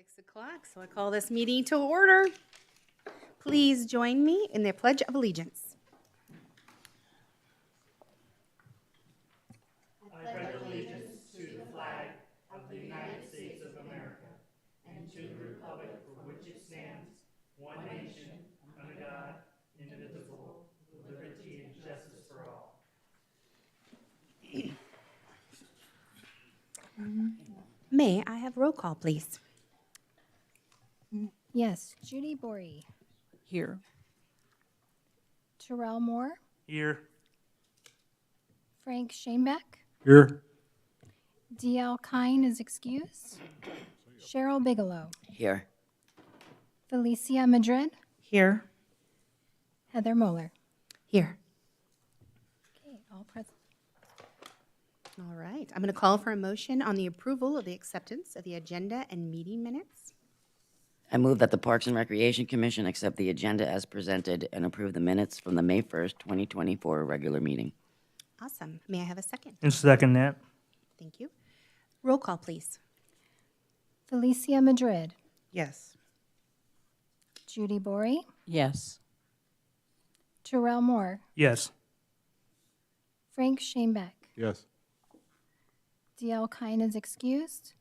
6 o'clock, so I call this meeting to order. Please join me in the Pledge of Allegiance. May I have roll call, please? Yes, Judy Borey, Here. Terrell Moore, Here. Frank Shanebeck, Here. D.L. Kine is excused, Cheryl Bigelow, Here. Felicia Madrid, Here. Heather Moeller. Here. Okay, all present. All right, I'm going to call for a motion on the approval of the acceptance of the agenda and meeting minutes. I move that the Parks and Recreation Commission accept the agenda as presented and approve the minutes from the May 1st, 2024 regular meeting. Awesome. May I have a second? And second that. Thank you. Roll call, please. Felicia Madrid, Yes. Judy Borey, Yes. Terrell Moore, Yes. Frank Shanebeck, Yes. D.L. Kine is excused,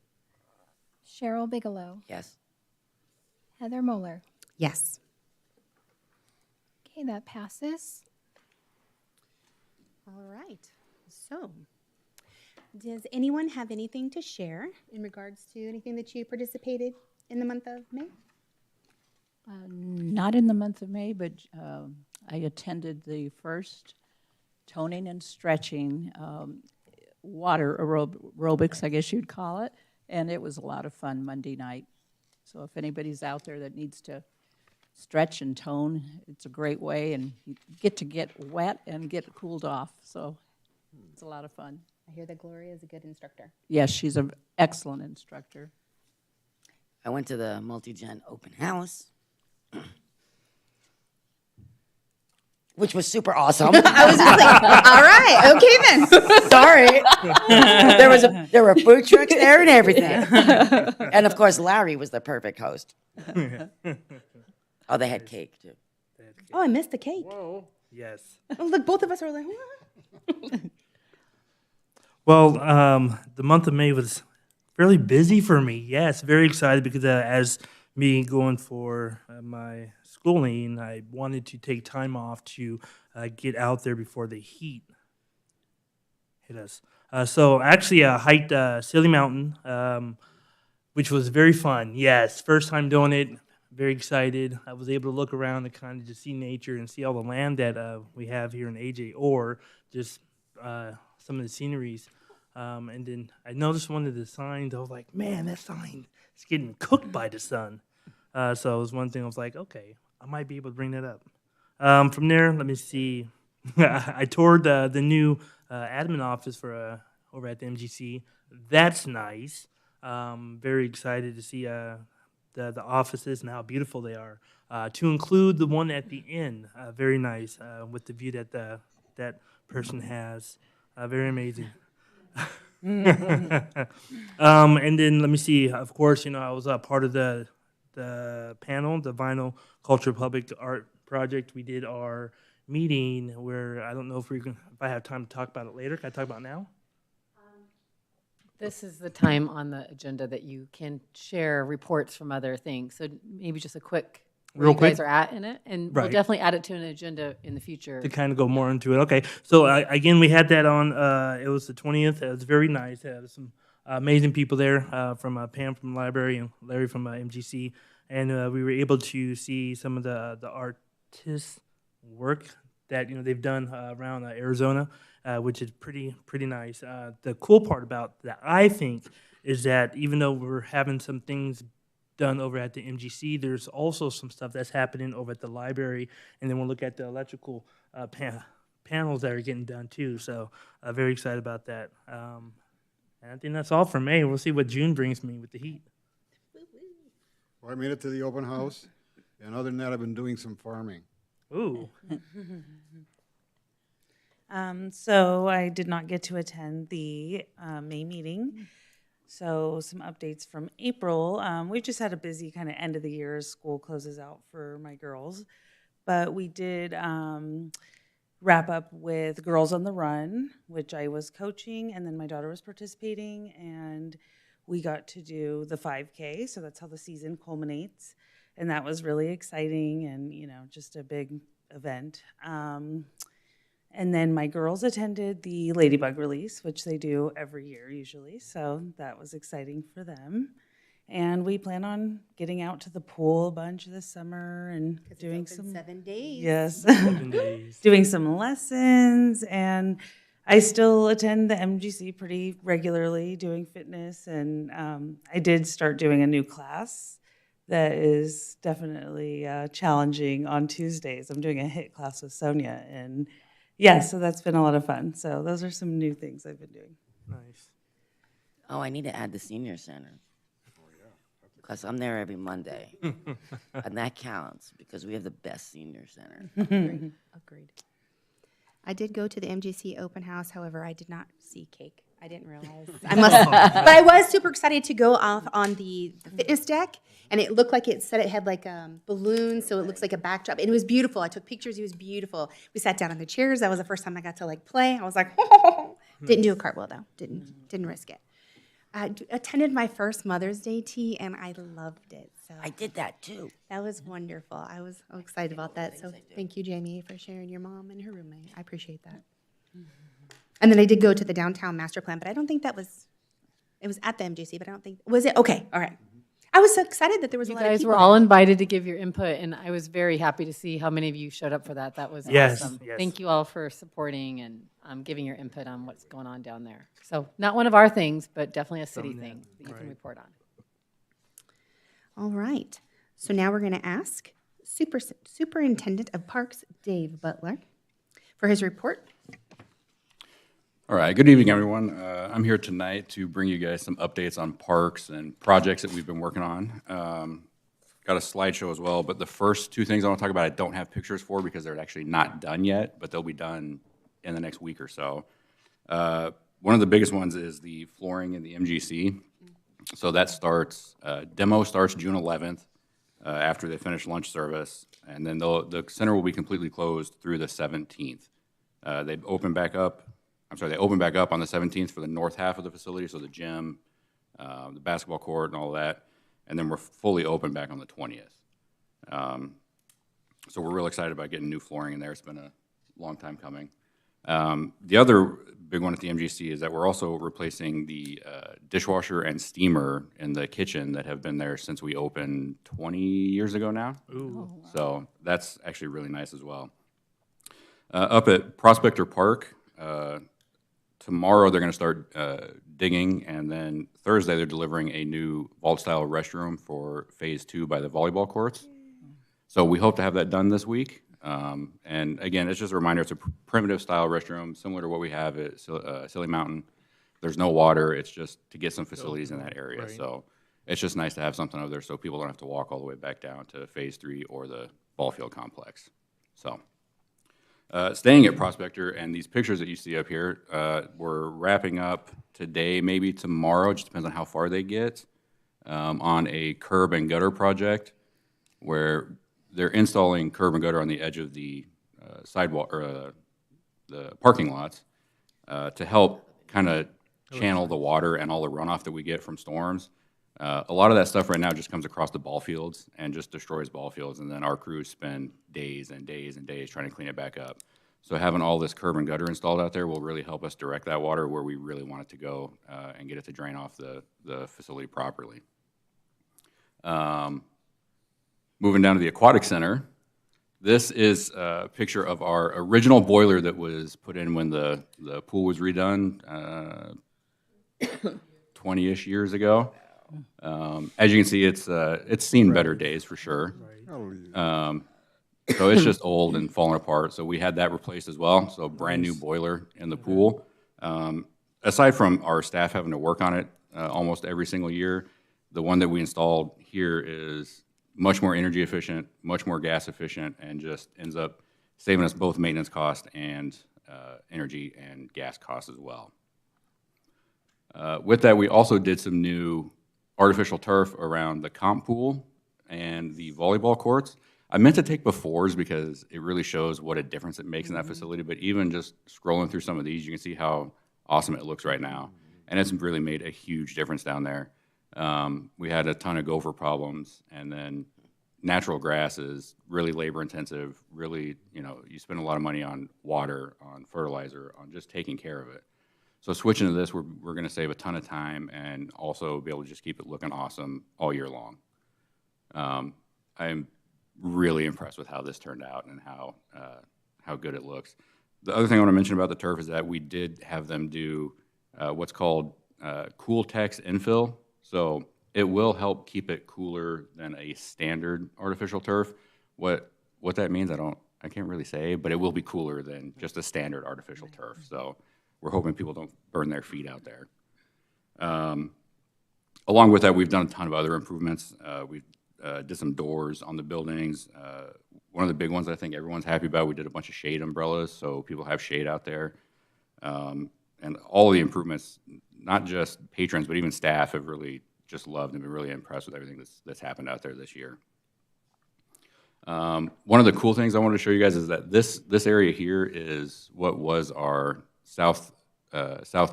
Cheryl Bigelow, Yes. Heather Moeller. Yes. Okay, that passes. All right. So, does anyone have anything to share in regards to anything that you participated in the month of May? Not in the month of May, but I attended the first toning and stretching water aerobics, I guess you'd call it, and it was a lot of fun Monday night. So if anybody's out there that needs to stretch and tone, it's a great way, and you get to get wet and get cooled off. So it's a lot of fun. I hear that Gloria is a good instructor. Yes, she's an excellent instructor. I went to the multi-gen open house, which was super awesome. I was just like, all right, okay then. Sorry. There were food trucks there and everything. And of course, Larry was the perfect host. Oh, they had cake too. Oh, I missed the cake. Whoa. Yes. Oh, look, both of us are like, what? Well, the month of May was fairly busy for me. Yes, very excited because as me going for my schooling, I wanted to take time off to get out there before the heat hit us. So actually, I hiked Silly Mountain, which was very fun. Yes, first time doing it. Very excited. I was able to look around and kind of just see nature and see all the land that we have here in AJ, or just some of the sceneries. And then I noticed one of the signs. I was like, man, that sign is getting cooked by the sun. So it was one thing I was like, okay, I might be able to bring that up. From there, let me see. I toured the new admin office for over at the MGC. That's nice. Very excited to see the offices and how beautiful they are. To include the one at the inn, very nice with the view that that person has. Very amazing. And then let me see. Of course, I was a part of the panel, the Vinyl Culture Public Art Project. We did our meeting where I don't know if I have time to talk about it later. Can I talk about it now? This is the time on the agenda that you can share reports from other things. So maybe just a quick, where Real you guys quick? are at in it. And we'll Right. definitely add it to an agenda in the future. To kind of go more into it. Okay, so again, we had that on. It was the 20th. It was very nice. There was some amazing people there from Pam from the library and Larry from MGC, and we were able to see some of the artists' work that they've done around Arizona, which is pretty nice. The cool part about that, I think, is that even though we're having some things done over at the MGC, there's also some stuff that's happening over at the library, and then we'll look at the electrical panels that are getting done too. So very excited about that. And I think that's all for May. We'll see what June brings me with the heat. Well, I made it to the open house, and other than that, I've been doing some farming. Ooh, So I did not get to attend the May meeting. So some updates from April. We've just had a busy kind of end of the year as school closes out for my girls. But we did wrap up with Girls on the Run, which I was coaching, and then my daughter was participating, and we got to do the 5K. So that's how the season culminates. And that was really exciting and, just a big event. And then my girls attended the Ladybug release, which they do every year usually. So that was exciting for them. And we plan on getting out to the pool a bunch this summer and doing some 7 days. Yes. 7 days. Doing some lessons. And I still attend the MGC pretty regularly doing fitness. And I did start doing a new class that is definitely challenging on Tuesdays. I'm doing a HIIT class with Sonia, and so that's been a lot of fun. So those are some new things I've been doing. Nice. Oh, I need to add the senior center. Because I'm there every Monday. And that counts because we have the best senior center. Agreed. I did go to the MGC open house. However, I did not see cake. I didn't realize. But I was super excited to go off on the fitness deck, and it looked like it had like balloons, so it looks like a backdrop. And it was beautiful. I took pictures. It was beautiful. We sat down on the chairs. That was the first time I got to play. I was like, didn't do a cartwheel though. Didn't risk it. I attended my first Mother's Day tea, and I loved it. So I did that too. that was wonderful. I was excited about that. So thank you, Jamie, for sharing your mom and her roommate. I appreciate that. And then I did go to the downtown master plan, but I don't think it was at the MGC, but I don't think, was it? Okay, all right. I was so excited that there was a You lot of guys people. were all invited to give your input, and I was very happy to see how many of you showed up for that. That was Yes, awesome. yes. Thank you all for supporting and giving your input on what's going on down there. So not one of our things, but definitely a city thing that you can report on. All right. So now we're going to ask Superintendent of Parks, Dave Butler, for his report. All right, good evening, everyone. I'm here tonight to bring you guys some updates on parks and projects that we've been working on. Got a slideshow as well, but the first two things I want to talk about I don't have pictures for because they're actually not done yet, but they'll be done in the next week or so. One of the biggest ones is the flooring in the MGC. So that starts, demo starts June 11th after they finish lunch service, and then the center will be completely closed through the 17th. They open back up on the 17th for the north half of the facility, so the gym, the basketball court, and all that, and then we're fully open back on the 20th. So we're real excited about getting new flooring in there. It's been a long time coming. The other big one at the MGC is that we're also replacing the dishwasher and steamer in the kitchen that have been there since we opened 20 years ago now. Ooh. So that's actually really nice as well. Up at Prospector Park, tomorrow they're going to start digging, and then Thursday they're delivering a new vault-style restroom for Phase 2 by the volleyball courts. So we hope to have that done this week. And again, it's just a reminder, it's a primitive-style restroom, similar to what we have at Silly Mountain. There's no water. It's just to get some facilities in that area. Right. So it's just nice to have something over there so people don't have to walk all the way back down to Phase 3 or the ball field complex. So. Staying at Prospector, and these pictures that you see up here, we're wrapping up today, maybe tomorrow, just depends on how far they get, on a curb and gutter project where they're installing curb and gutter on the edge of the sidewalk or the parking lots to help kind of channel the water and all the runoff that we get from storms. A lot of that stuff right now just comes across the ball fields and just destroys ball fields, and then our crews spend days and days and days trying to clean it back up. So having all this curb and gutter installed out there will really help us direct that water where we really want it to go and get it to drain off the facility properly. Moving down to the Aquatic Center, this is a picture of our original boiler that was put in when the pool was redone 20-ish years ago. As you can see, it's seen better days for sure. So it's just old and falling apart. So we had that replaced as well. So a brand new boiler in the pool. Aside from our staff having to work on it almost every single year, the one that we installed here is much more energy efficient, much more gas efficient, and just ends up saving us both maintenance cost and energy and gas costs as well. With that, we also did some new artificial turf around the comp pool and the volleyball courts. I meant to take befores because it really shows what a difference it makes in that facility, but even just scrolling through some of these, you can see how awesome it looks right now. And it's really made a huge difference down there. We had a ton of gopher problems, and then natural grass is really labor intensive, really, you spend a lot of money on water, on fertilizer, on just taking care of it. So switching to this, we're going to save a ton of time and also be able to just keep it looking awesome all year long. I'm really impressed with how this turned out and how good it looks. The other thing I want to mention about the turf is that we did have them do what's called Cool Tex infill. So it will help keep it cooler than a standard artificial turf. What that means, I can't really say, but it will be cooler than just a standard artificial turf. So we're hoping people don't burn their feet out there. Along with that, we've done a ton of other improvements. We've did some doors on the buildings. One of the big ones I think everyone's happy about, we did a bunch of shade umbrellas so people have shade out there. And all the improvements, not just patrons, but even staff have really just loved and been really impressed with everything that's happened out there this year. One of the cool things I wanted to show you guys is that this area here is what was our South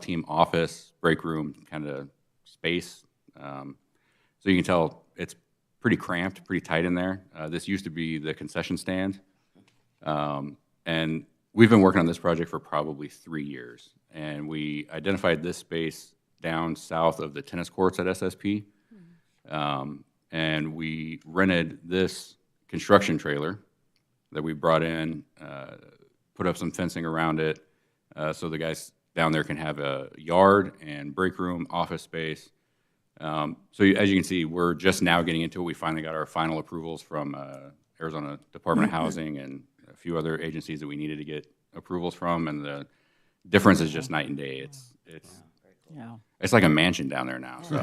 team office, break room kind of space. So you can tell it's pretty cramped, pretty tight in there. This used to be the concession stand. And we've been working on this project for probably 3 years. And we identified this space down south of the tennis courts at SSP. And we rented this construction trailer that we brought in, put up some fencing around it, so the guys down there can have a yard and break room, office space. So as you can see, we're just now getting into it. We finally got our final approvals from Arizona Department of Housing and a few other agencies that we needed to get approvals from, and the difference is just night and day. It's like a mansion down there now. So,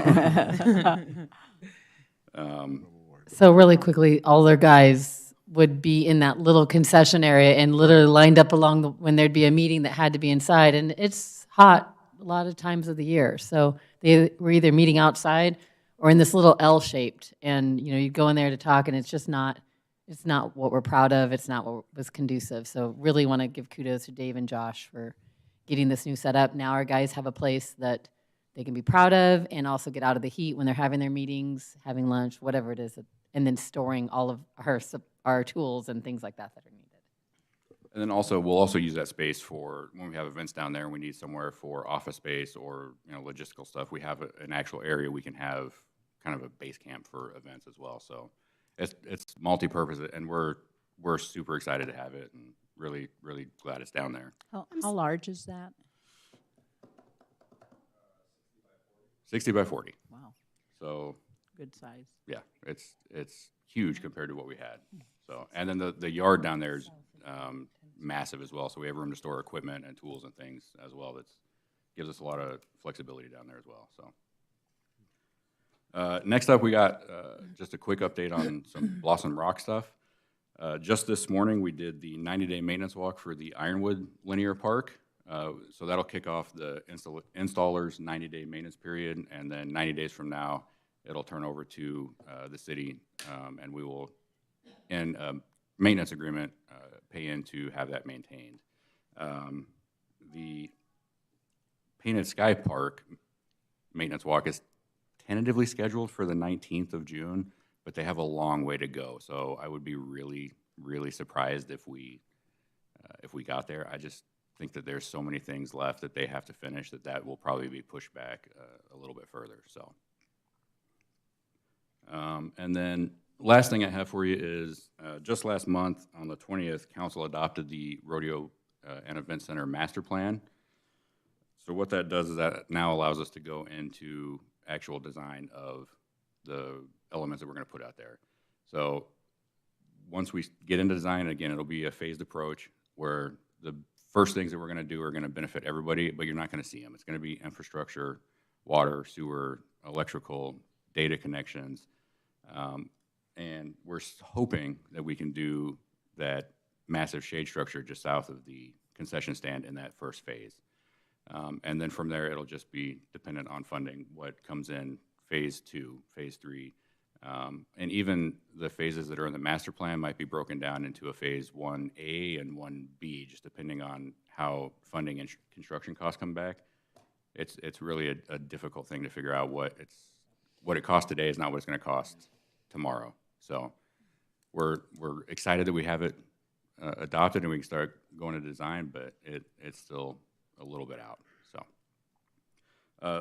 So really quickly, all their guys would be in that little concession area and literally lined up when there'd be a meeting that had to be inside. And it's hot a lot of times of the year. So they were either meeting outside or in this little L-shaped. And, you'd go in there to talk, and it's not what we're proud of. It's not what was conducive. So really want to give kudos to Dave and Josh for getting this new setup. Now our guys have a place that they can be proud of and also get out of the heat when they're having their meetings, having lunch, whatever it is, and then storing all of our tools and things like that are needed. and then also, we'll also use that space for when we have events down there and we need somewhere for office space or logistical stuff. We have an actual area we can have kind of a base camp for events as well. So it's multi-purpose, and we're super excited to have it and really, really glad it's down there. How large is that? 60 by 40. Wow, So good size. yeah, it's huge compared to what we had. So, and then the yard down there is massive as well. So we have room to store equipment and tools and things as well. That gives us a lot of flexibility down there as well. So next up, we got just a quick update on some Blossom Rock stuff. Just this morning, we did the 90-day maintenance walk for the Ironwood Linear Park. So that'll kick off the installer's 90-day maintenance period, and then 90 days from now, it'll turn over to the city, and we will, in a maintenance agreement, pay in to have that maintained. The Painted Sky Park maintenance walk is tentatively scheduled for the 19th of June, but they have a long way to go. So I would be really, really surprised if we got there. I just think that there's so many things left that they have to finish that will probably be pushed back a little bit further. So, and then last thing I have for you is just last month on the 20th, council adopted the Rodeo and Event Center Master Plan. So what that does is that now allows us to go into actual design of the elements that we're going to put out there. So once we get into design, again, it'll be a phased approach where the first things that we're going to do are going to benefit everybody, but you're not going to see them. It's going to be infrastructure, water, sewer, electrical, data connections. And we're hoping that we can do that massive shade structure just south of the concession stand in that first phase. And then from there, it'll just be dependent on funding, what comes in phase 2, phase 3. And even the phases that are in the master plan might be broken down into a phase 1A and 1B, just depending on how funding and construction costs come back. It's really a difficult thing to figure out what it costs today is not what it's going to cost tomorrow. So we're excited that we have it adopted and we can start going to design, but it's still a little bit out. So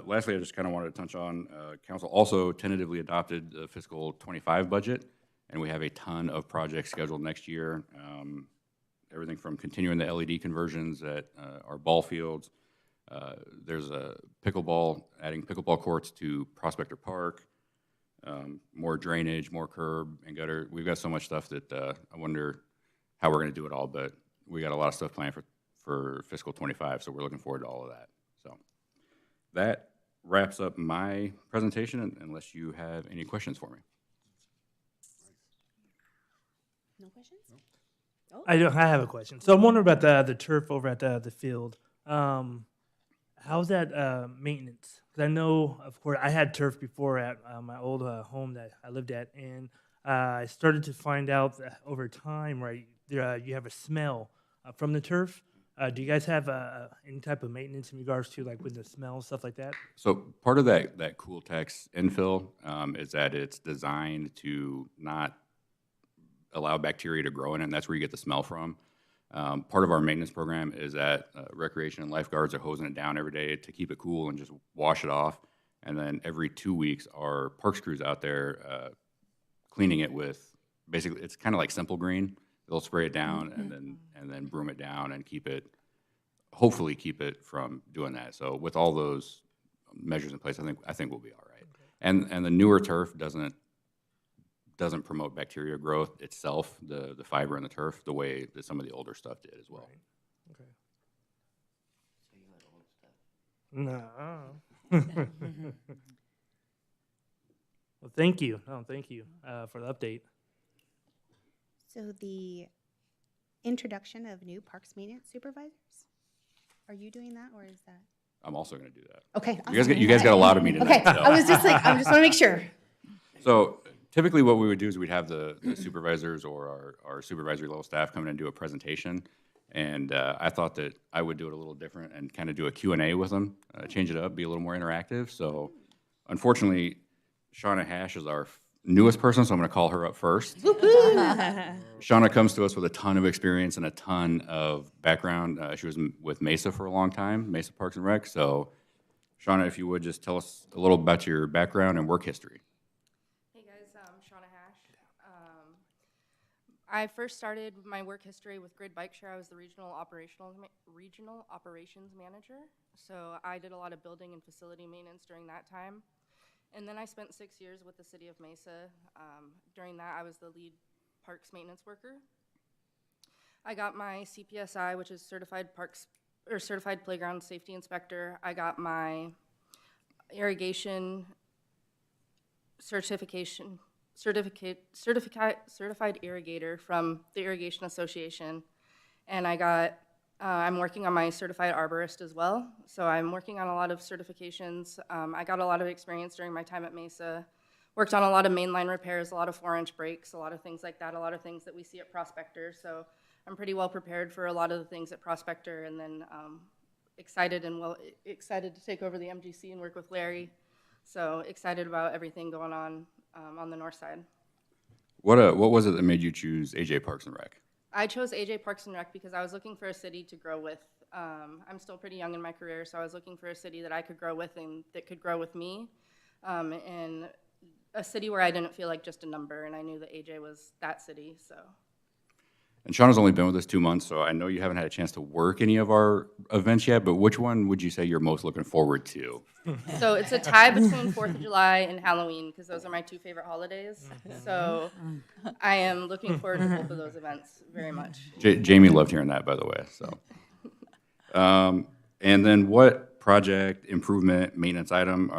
lastly, I just kind of wanted to touch on council also tentatively adopted the fiscal 25 budget, and we have a ton of projects scheduled next year. Everything from continuing the LED conversions at our ball fields. There's a adding pickleball courts to Prospector Park, more drainage, more curb and gutter. We've got so much stuff that I wonder how we're going to do it all, but we got a lot of stuff planned for fiscal 25, so we're looking forward to all of that. So that wraps up my presentation, unless you have any questions for me. No questions? I have a question. So I'm wondering about the turf over at the field. How's that maintenance? Because I know, of course, I had turf before at my old home that I lived at, and I started to find out that over time, right, you have a smell from the turf. Do you guys have any type of maintenance in regards to like with the smell, stuff like that? So part of that Cool Tex infill is that it's designed to not allow bacteria to grow in it, and that's where you get the smell from. Part of our maintenance program is that recreation and lifeguards are hosing it down every day to keep it cool and just wash it off. And then every 2 weeks, our parks crews out there cleaning it with, basically, it's kind of like Simple Green. They'll spray it down and then broom it down and hopefully keep it from doing that. So with all those measures in place, I think we'll be all right. Okay. And the newer turf doesn't promote bacteria growth itself, the fiber in the turf, the way that some of the older stuff did as well. Right. Okay. No. Well, thank you. No, thank you for the update. So the introduction of new parks maintenance supervisors, are you doing that or is that? I'm also going to do that. Okay. You guys got a lot of me tonight. Okay, I was just like, I just want to make sure. So typically what we would do is we'd have the supervisors or our supervisory level staff come in and do a presentation. And I thought that I would do it a little different and kind of do a Q&A with them, change it up, be a little more interactive. So unfortunately, Shawna Hash is our newest person, so I'm going to call her up first. Shawna comes to us with a ton of experience and a ton of background. She was with Mesa for a long time, Mesa Parks and Rec. So Shawna, if you would just tell us a little about your background and work history. Hey guys, I'm Shawna Hash. I first started my work history with Grid Bike Share. I was the regional operations manager. So I did a lot of building and facility maintenance during that time. And then I spent 6 years with the city of Mesa. During that, I was the lead parks maintenance worker. I got my CPSI, which is Certified Playground Safety Inspector. I got my irrigation certified irrigator from the Irrigation Association, and I'm working on my certified arborist as well. So I'm working on a lot of certifications. I got a lot of experience during my time at Mesa. Worked on a lot of mainline repairs, a lot of 4-inch breaks, a lot of things like that, a lot of things that we see at Prospector. So I'm pretty well prepared for a lot of the things at Prospector, and then excited to take over the MGC and work with Larry. So excited about everything going on the north side. What was it that made you choose AJ Parks and Rec? I chose AJ Parks and Rec because I was looking for a city to grow with. I'm still pretty young in my career, so I was looking for a city that I could grow with and that could grow with me, and a city where I didn't feel like just a number, and I knew that AJ was that city, so. And Shawna's only been with us 2 months, so I know you haven't had a chance to work any of our events yet, but which one would you say you're most looking forward to? So it's a tie between 4th of July and Halloween, because those are my two favorite holidays. So I am looking forward to both of those events very much. Jamie loved hearing that, by the way. So, and then what project, improvement, maintenance item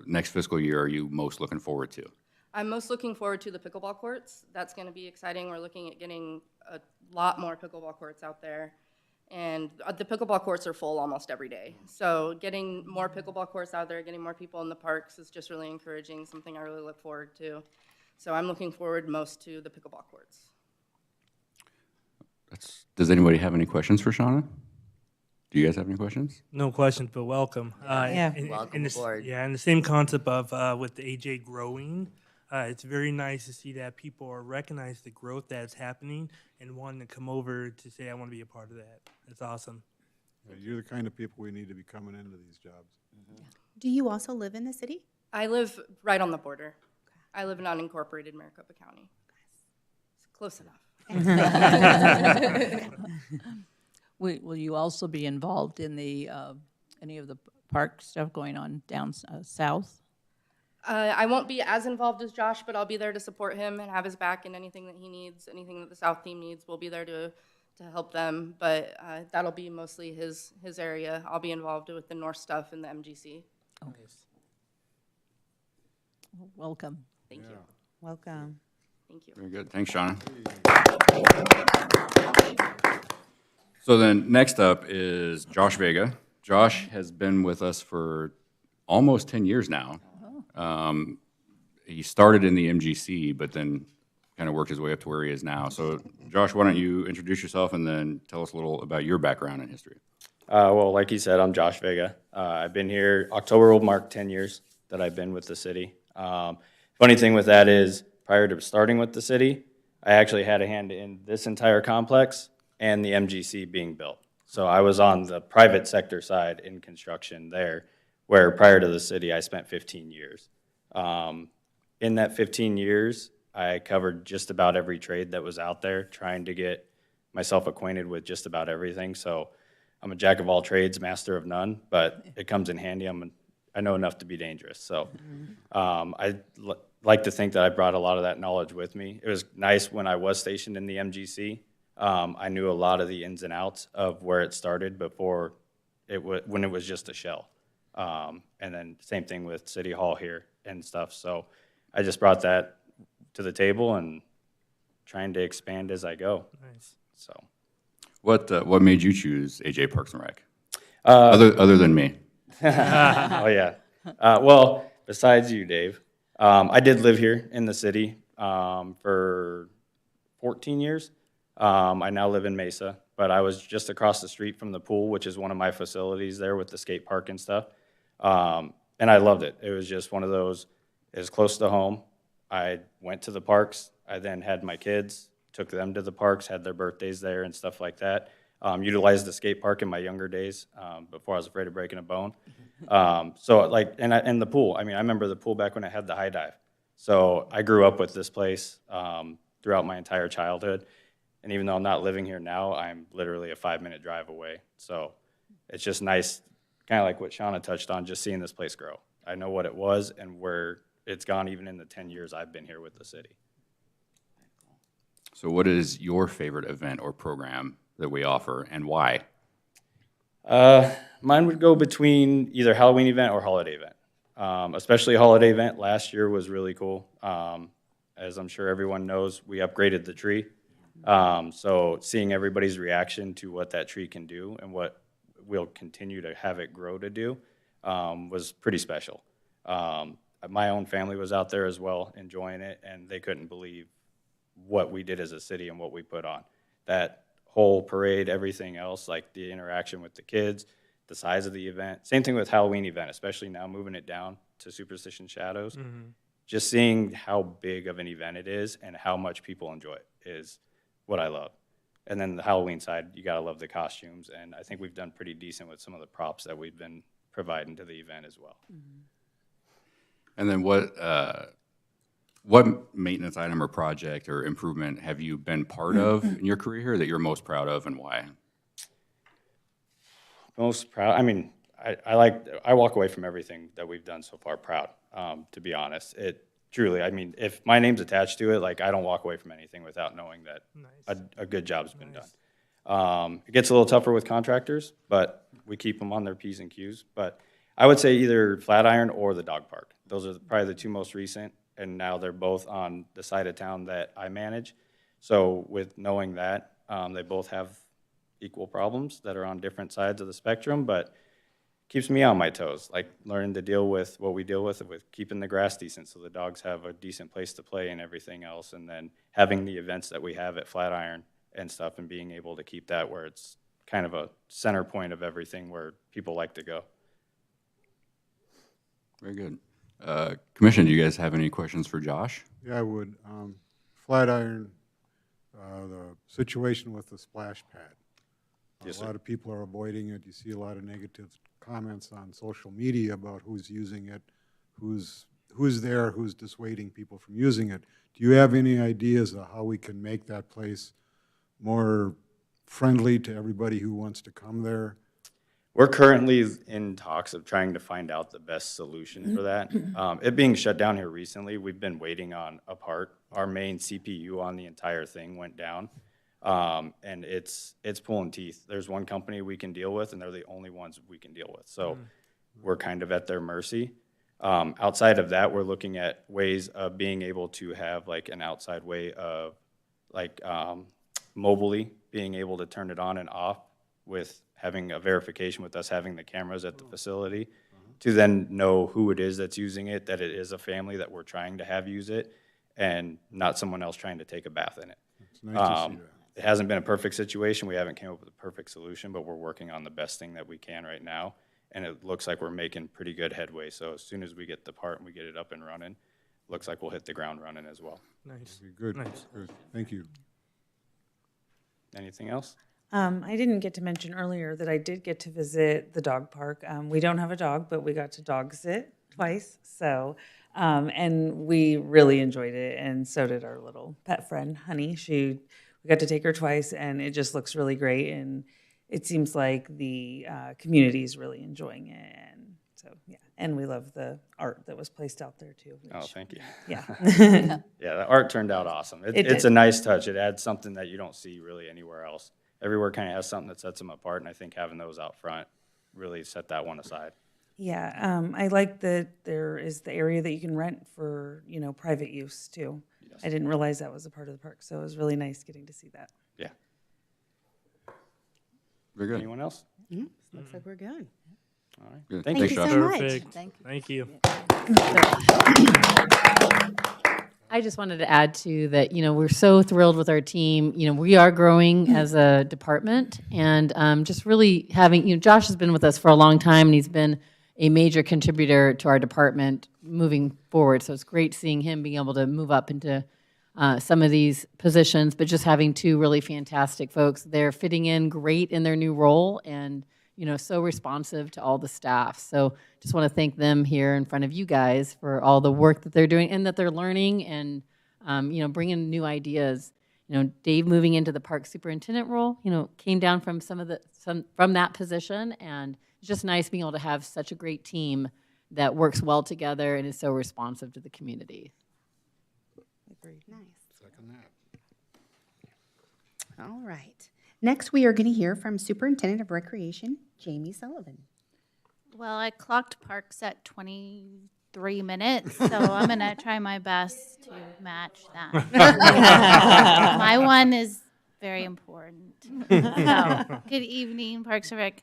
next fiscal year are you most looking forward to? I'm most looking forward to the pickleball courts. That's going to be exciting. We're looking at getting a lot more pickleball courts out there. And the pickleball courts are full almost every day. So getting more pickleball courts out there, getting more people in the parks is just really encouraging, something I really look forward to. So I'm looking forward most to the pickleball courts. Does anybody have any questions for Shawna? Do you guys have any questions? No questions, but welcome. Yeah. Welcome aboard. Yeah, and the same concept of with AJ growing, it's very nice to see that people are recognize the growth that's happening and wanting to come over to say, I want to be a part of that. It's awesome. Yeah, you're the kind of people we need to be coming into these jobs. Do you also live in the city? I live right on the border. I live in unincorporated Maricopa County. It's close enough. Will you also be involved in the, any of the park stuff going on down south? I won't be as involved as Josh, but I'll be there to support him and have his back in anything that he needs, anything that the South team needs. We'll be there to help them, but that'll be mostly his area. I'll be involved with the North stuff and the MGC. Welcome. Thank you. Welcome. Thank you. Very good. Thanks, Shawna. So then next up is Josh Vega. Josh has been with us for almost 10 years now. He started in the MGC, but then kind of worked his way up to where he is now. So Josh, why don't you introduce yourself and then tell us a little about your background and history. Well, like you said, I'm Josh Vega. I've been here, October will mark 10 years that I've been with the city. Funny thing with that is, prior to starting with the city, I actually had a hand in this entire complex and the MGC being built. So I was on the private sector side in construction there, where prior to the city, I spent 15 years. In that 15 years, I covered just about every trade that was out there, trying to get myself acquainted with just about everything. So I'm a jack of all trades, master of none, but it comes in handy. I know enough to be dangerous. So I like to think that I brought a lot of that knowledge with me. It was nice when I was stationed in the MGC. I knew a lot of the ins and outs of where it started before when it was just a shell. And then same thing with City Hall here and stuff. So I just brought that to the table and trying to expand as I go. Nice. So What made you choose AJ Parks and Rec? Other than me. Oh, yeah. Well, besides you, Dave, I did live here in the city for 14 years. I now live in Mesa, but I was just across the street from the pool, which is one of my facilities there with the skate park and stuff. And I loved it. It was just one of those, it was close to home. I went to the parks. I then had my kids, took them to the parks, had their birthdays there and stuff like that. Utilized the skate park in my younger days before I was afraid of breaking a bone. So like, and the pool. I mean, I remember the pool back when it had the high dive. So I grew up with this place throughout my entire childhood. And even though I'm not living here now, I'm literally a 5-minute drive away. So it's just nice, kind of like what Shawna touched on, just seeing this place grow. I know what it was and where it's gone even in the 10 years I've been here with the city. So what is your favorite event or program that we offer and why? Mine would go between either Halloween event or holiday event. Especially holiday event last year was really cool. As I'm sure everyone knows, we upgraded the tree. So seeing everybody's reaction to what that tree can do and what we'll continue to have it grow to do was pretty special. My own family was out there as well enjoying it, and they couldn't believe what we did as a city and what we put on. That whole parade, everything else, like the interaction with the kids, the size of the event. Same thing with Halloween event, especially now moving it down to Superstition Shadows. Mm-hmm. Just seeing how big of an event it is and how much people enjoy it is what I love. And then the Halloween side, you gotta love the costumes, and I think we've done pretty decent with some of the props that we've been providing to the event as well. Mm-hmm. And then what maintenance item or project or improvement have you been part of in your career that you're most proud of and why? Most proud, I mean, I walk away from everything that we've done so far proud, to be honest. It truly, I mean, if my name's attached to it, like I don't walk away from anything without knowing that a good job's been done. It gets a little tougher with contractors, but we keep them on their P's and Q's. But I would say either Flatiron or the dog park. Those are probably the two most recent, and now they're both on the side of town that I manage. So with knowing that, they both have equal problems that are on different sides of the spectrum, but keeps me on my toes, like learning to deal with what we deal with keeping the grass decent so the dogs have a decent place to play and everything else, and then having the events that we have at Flatiron and stuff and being able to keep that where it's kind of a center point of everything where people like to go. Very good. Commission, do you guys have any questions for Josh? Yeah, I would. Flatiron, the situation with the splash pad. Yes, A sir. lot of people are avoiding it. You see a lot of negative comments on social media about who's using it, who's there, who's dissuading people from using it. Do you have any ideas of how we can make that place more friendly to everybody who wants to come there? We're currently in talks of trying to find out the best solution for that. It being shut down here recently, we've been waiting on a part. Our main CPU on the entire thing went down, and it's pulling teeth. There's one company we can deal with, and they're the only ones we can deal with. So we're kind of at their mercy. Outside of that, we're looking at ways of being able to have like an outside way of like mobily being able to turn it on and off with having a verification with us having the cameras at the facility to then know who it is that's using it, that it is a family that we're trying to have use it and not someone else trying to take a bath in it. It's nice to see that. It hasn't been a perfect situation. We haven't came up with a perfect solution, but we're working on the best thing that we can right now. And it looks like we're making pretty good headway. So as soon as we get the part and we get it up and running, looks like we'll hit the ground running as well. Nice. Good, Nice. good. Thank you. Anything else? I didn't get to mention earlier that I did get to visit the dog park. We don't have a dog, but we got to dog sit twice. So, and we really enjoyed it, and so did our little pet friend, Honey. We got to take her twice, and it just looks really great. And it seems like the community is really enjoying it. And so, yeah. And we love the art that was placed out there too. Oh, which- thank you. Yeah. Yeah, the art turned out awesome. It It's did. a nice touch. It adds something that you don't see really anywhere else. Everywhere kind of has something that sets them apart, and I think having those out front really set that one aside. Yeah, I like that there is the area that you can rent for, private use too. Yes. I didn't realize that was a part of the park, so it was really nice getting to see that. Yeah. Very good. Anyone else? Looks like we're good. All right. Good. Thank Thank you. you so Josh. much. Perfect. Thank you. Thank you. I just wanted to add to that, we're so thrilled with our team. We are growing as a department and just really having, Josh has been with us for a long time and he's been a major contributor to our department moving forward. So it's great seeing him being able to move up into some of these positions, but just having two really fantastic folks. They're fitting in great in their new role and, so responsive to all the staff. So just want to thank them here in front of you guys for all the work that they're doing and that they're learning and, bringing new ideas. Dave moving into the park superintendent role, came down from from that position, and it's just nice being able to have such a great team that works well together and is so responsive to the community. Nice. Second that. All right. Next, we are going to hear from Superintendent of Recreation, Jamie Sullivan. Well, I clocked parks at 23 minutes, so I'm going to try my best to match that. My one is very important. So, good evening, Parks and Rec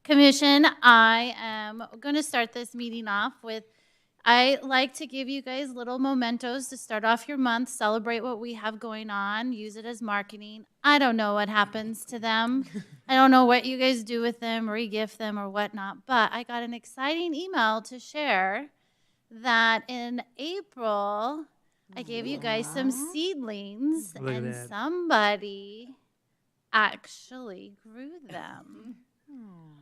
Commission. I am going to start this meeting off with, I like to give you guys little mementos to start off your month, celebrate what we have going on, use it as marketing. I don't know what happens to them. I don't know what you guys do with them, re-gift them or whatnot, but I got an exciting email to share that in April, I gave you guys some seedlings Look at and that. somebody actually grew them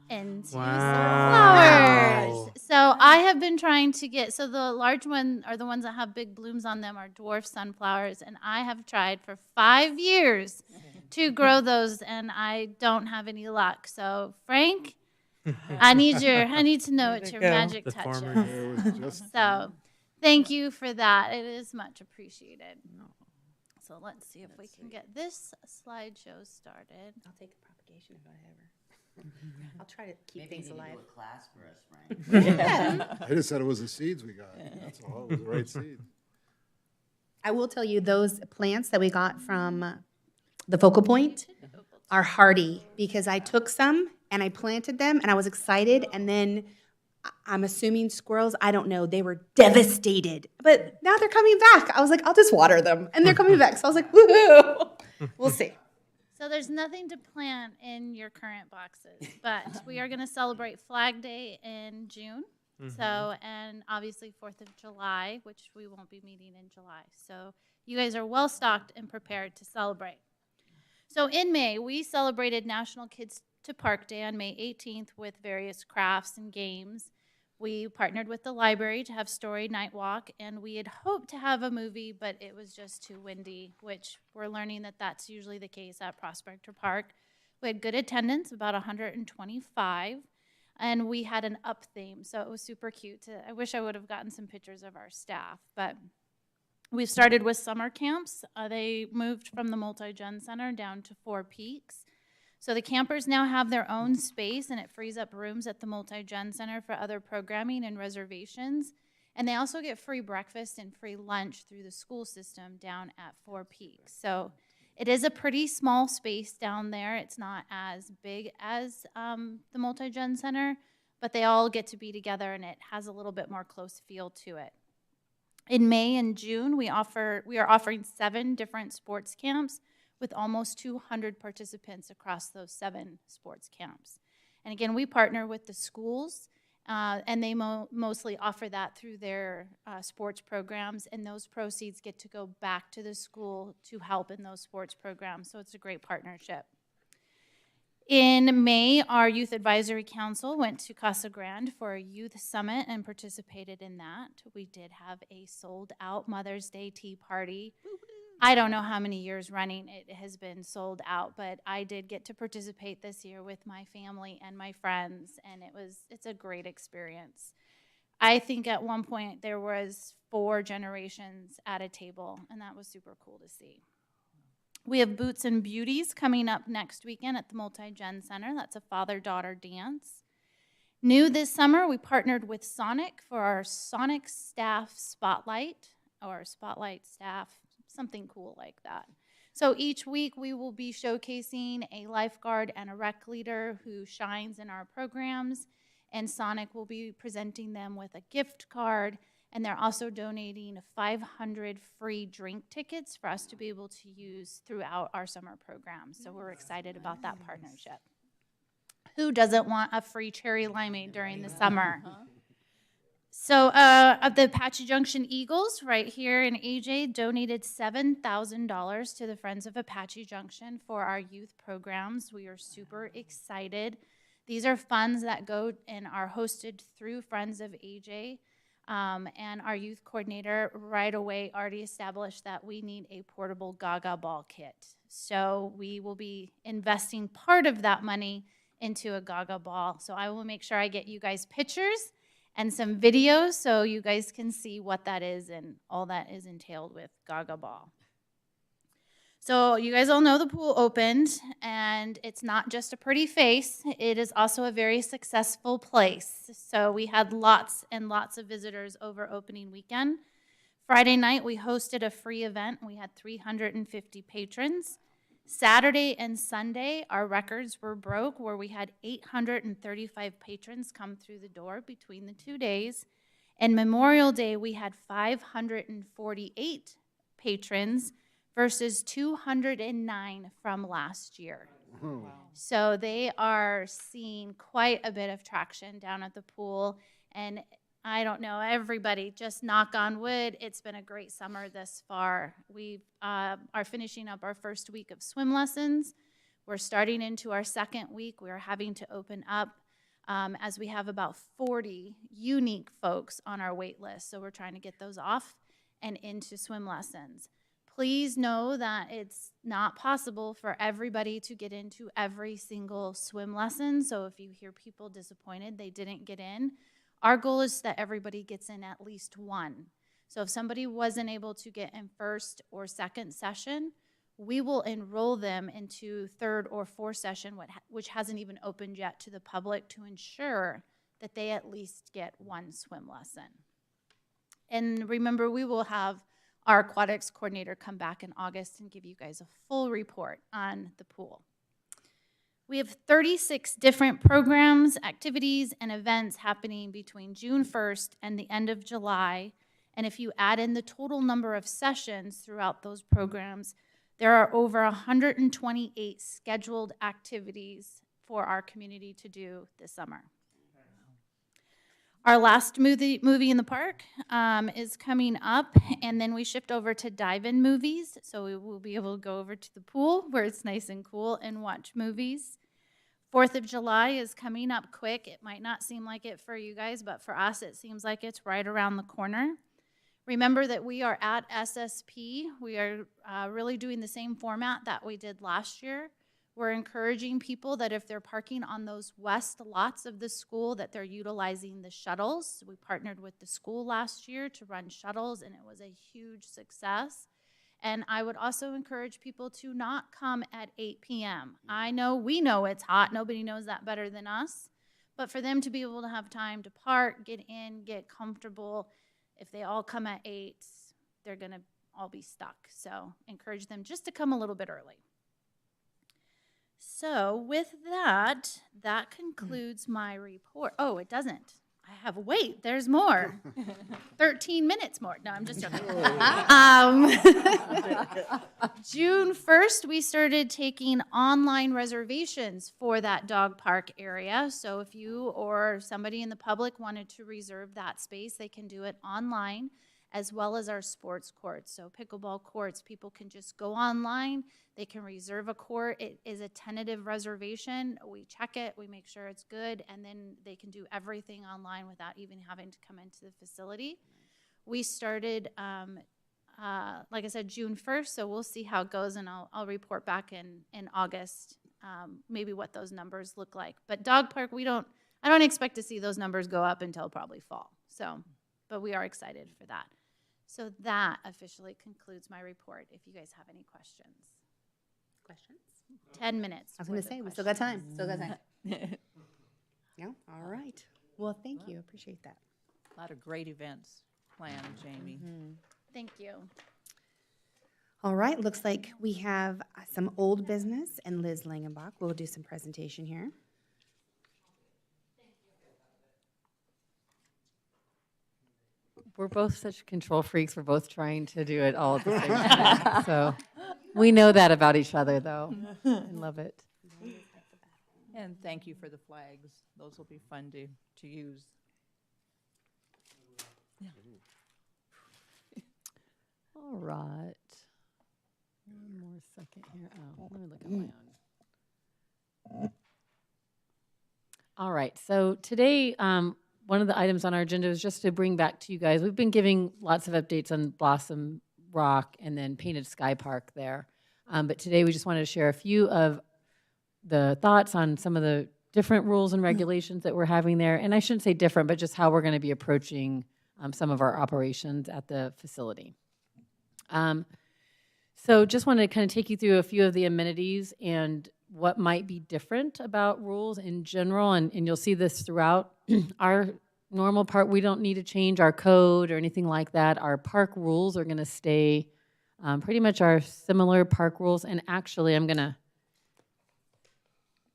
into Wow. sunflowers. So I have been trying to get, so the large one are the ones that have big blooms on them are dwarf sunflowers, and I have tried for 5 years to grow those, and I don't have any luck. So Frank, I need to know what your go. magic The touch farmer. is. It was just, So thank you for that. It is much appreciated. So let's see if we can get this slideshow started. I'll take the propagation if I ever. I'll try to keep things alive. class for us, Frank. Yeah. I just said it was the seeds we got. That's all. It was the right seeds. I will tell you, those plants that we got from the Focal Point are hardy because I took some and I planted them and I was excited, and then I'm assuming squirrels, I don't know, they were devastated. But now they're coming back. I was like, I'll just water them, and they're coming back. So I was like, woohoo! We'll see. So there's nothing to plant in your current boxes, but we are going to celebrate Flag Day in June. So, and obviously 4th of July, which we won't be meeting in July. So you guys are well stocked and prepared to celebrate. So in May, we celebrated National Kids to Park Day on May 18th with various crafts and games. We partnered with the library to have Story Night Walk, and we had hoped to have a movie, but it was just too windy, which we're learning that that's usually the case at Prospector Park. We had good attendance, about 125, and we had an up theme, so it was super cute. I wish I would have gotten some pictures of our staff, but we started with summer camps. They moved from the Multi-Gen Center down to Four Peaks. So the campers now have their own space, and it frees up rooms at the Multi-Gen Center for other programming and reservations. And they also get free breakfast and free lunch through the school system down at Four Peaks. So it is a pretty small space down there. It's not as big as the Multi-Gen Center, but they all get to be together, and it has a little bit more close feel to it. In May and June, we are offering 7 different sports camps with almost 200 participants across those 7 sports camps. And again, we partner with the schools, and they mostly offer that through their sports programs, and those proceeds get to go back to the school to help in those sports programs, so it's a great partnership. In May, our Youth Advisory Council went to Casa Grande for a youth summit and participated in that. We did have a sold-out Mother's Day tea party. I don't know how many years running it has been sold out, but I did get to participate this year with my family and my friends, and it's a great experience. I think at one point there was 4 generations at a table, and that was super cool to see. We have Boots and Beauties coming up next weekend at the Multi-Gen Center. That's a father-daughter dance. New this summer, we partnered with Sonic for our Sonic Staff Spotlight, or Spotlight Staff, something cool like that. So each week we will be showcasing a lifeguard and a rec leader who shines in our programs, and Sonic will be presenting them with a gift card, and they're also donating 500 free drink tickets for us to be able to use throughout our summer program. So we're excited about that partnership. Who doesn't want a free cherry limeade during the summer? So the Apache Junction Eagles right here in AJ donated $7,000 to the Friends of Apache Junction for our youth programs. We are super excited. These are funds that go and are hosted through Friends of AJ. And our youth coordinator right away already established that we need a portable Gaga ball kit. So we will be investing part of that money into a Gaga ball. So I will make sure I get you guys pictures and some videos so you guys can see what that is and all that is entailed with Gaga ball. So you guys all know the pool opened, and it's not just a pretty face. It is also a very successful place. So we had lots and lots of visitors over opening weekend. Friday night, we hosted a free event. We had 350 patrons. Saturday and Sunday, our records were broke, where we had 835 patrons come through the door between the 2 days. And Memorial Day, we had 548 patrons versus 209 from last year. Wow. So they are seeing quite a bit of traction down at the pool. And I don't know, everybody, just knock on wood, it's been a great summer thus far. We are finishing up our first week of swim lessons. We're starting into our second week. We are having to open up as we have about 40 unique folks on our wait list. So we're trying to get those off and into swim lessons. Please know that it's not possible for everybody to get into every single swim lesson. So if you hear people disappointed they didn't get in, our goal is that everybody gets in at least one. So if somebody wasn't able to get in first or second session, we will enroll them into third or fourth session, which hasn't even opened yet to the public, to ensure that they at least get one swim lesson. And remember, we will have our aquatics coordinator come back in August and give you guys a full report on the pool. We have 36 different programs, activities, and events happening between June 1st and the end of July. And if you add in the total number of sessions throughout those programs, there are over 128 scheduled activities for our community to do this summer. Our last movie in the park is coming up, and then we shift over to dive-in movies. So we will be able to go over to the pool where it's nice and cool and watch movies. 4th of July is coming up quick. It might not seem like it for you guys, but for us, it seems like it's right around the corner. Remember that we are at SSP. We are really doing the same format that we did last year. We're encouraging people that if they're parking on those west lots of the school, that they're utilizing the shuttles. We partnered with the school last year to run shuttles, and it was a huge success. And I would also encourage people to not come at 8 p.m. We know it's hot. Nobody knows that better than us. But for them to be able to have time to park, get in, get comfortable, if they all come at 8, they're going to all be stuck. So encourage them just to come a little bit early. So with that, that concludes my report. Oh, it doesn't. Wait, there's more. 13 minutes more. No, I'm just joking. June 1st, we started taking online reservations for that dog park area. So if you or somebody in the public wanted to reserve that space, they can do it online, as well as our sports courts. So pickleball courts, people can just go online. They can reserve a court. It is a tentative reservation. We check it, we make sure it's good, and then they can do everything online without even having to come into the facility. We started, like I said, June 1st, so we'll see how it goes, and I'll report back in August, maybe what those numbers look like. But dog park, I don't expect to see those numbers go up until probably fall. So, but we are excited for that. So that officially concludes my report. If you guys have any questions. Questions? 10 minutes. I was going to say, we still got time. No? All right. Well, thank you. Appreciate that. A lot of great events planned, Jamie. Thank you. All right. Looks like we have some old business, and Liz Langenbach will do some presentation here. We're both such control freaks. We're both trying to do it all at the same time. So we know that about each other, though. I love it. And thank you for the flags. Those will be fun to use. Yeah. All right. One more second here. Oh, let me look at my own. All right. So today, one of the items on our agenda is just to bring back to you guys. We've been giving lots of updates on Blossom Rock and then Painted Sky Park there. But today we just wanted to share a few of the thoughts on some of the different rules and regulations that we're having there. And I shouldn't say different, but just how we're going to be approaching some of our operations at the facility. So just wanted to kind of take you through a few of the amenities and what might be different about rules in general. And you'll see this throughout our normal part. We don't need to change our code or anything like that. Our park rules are going to stay pretty much our similar park rules. And actually, I'm going to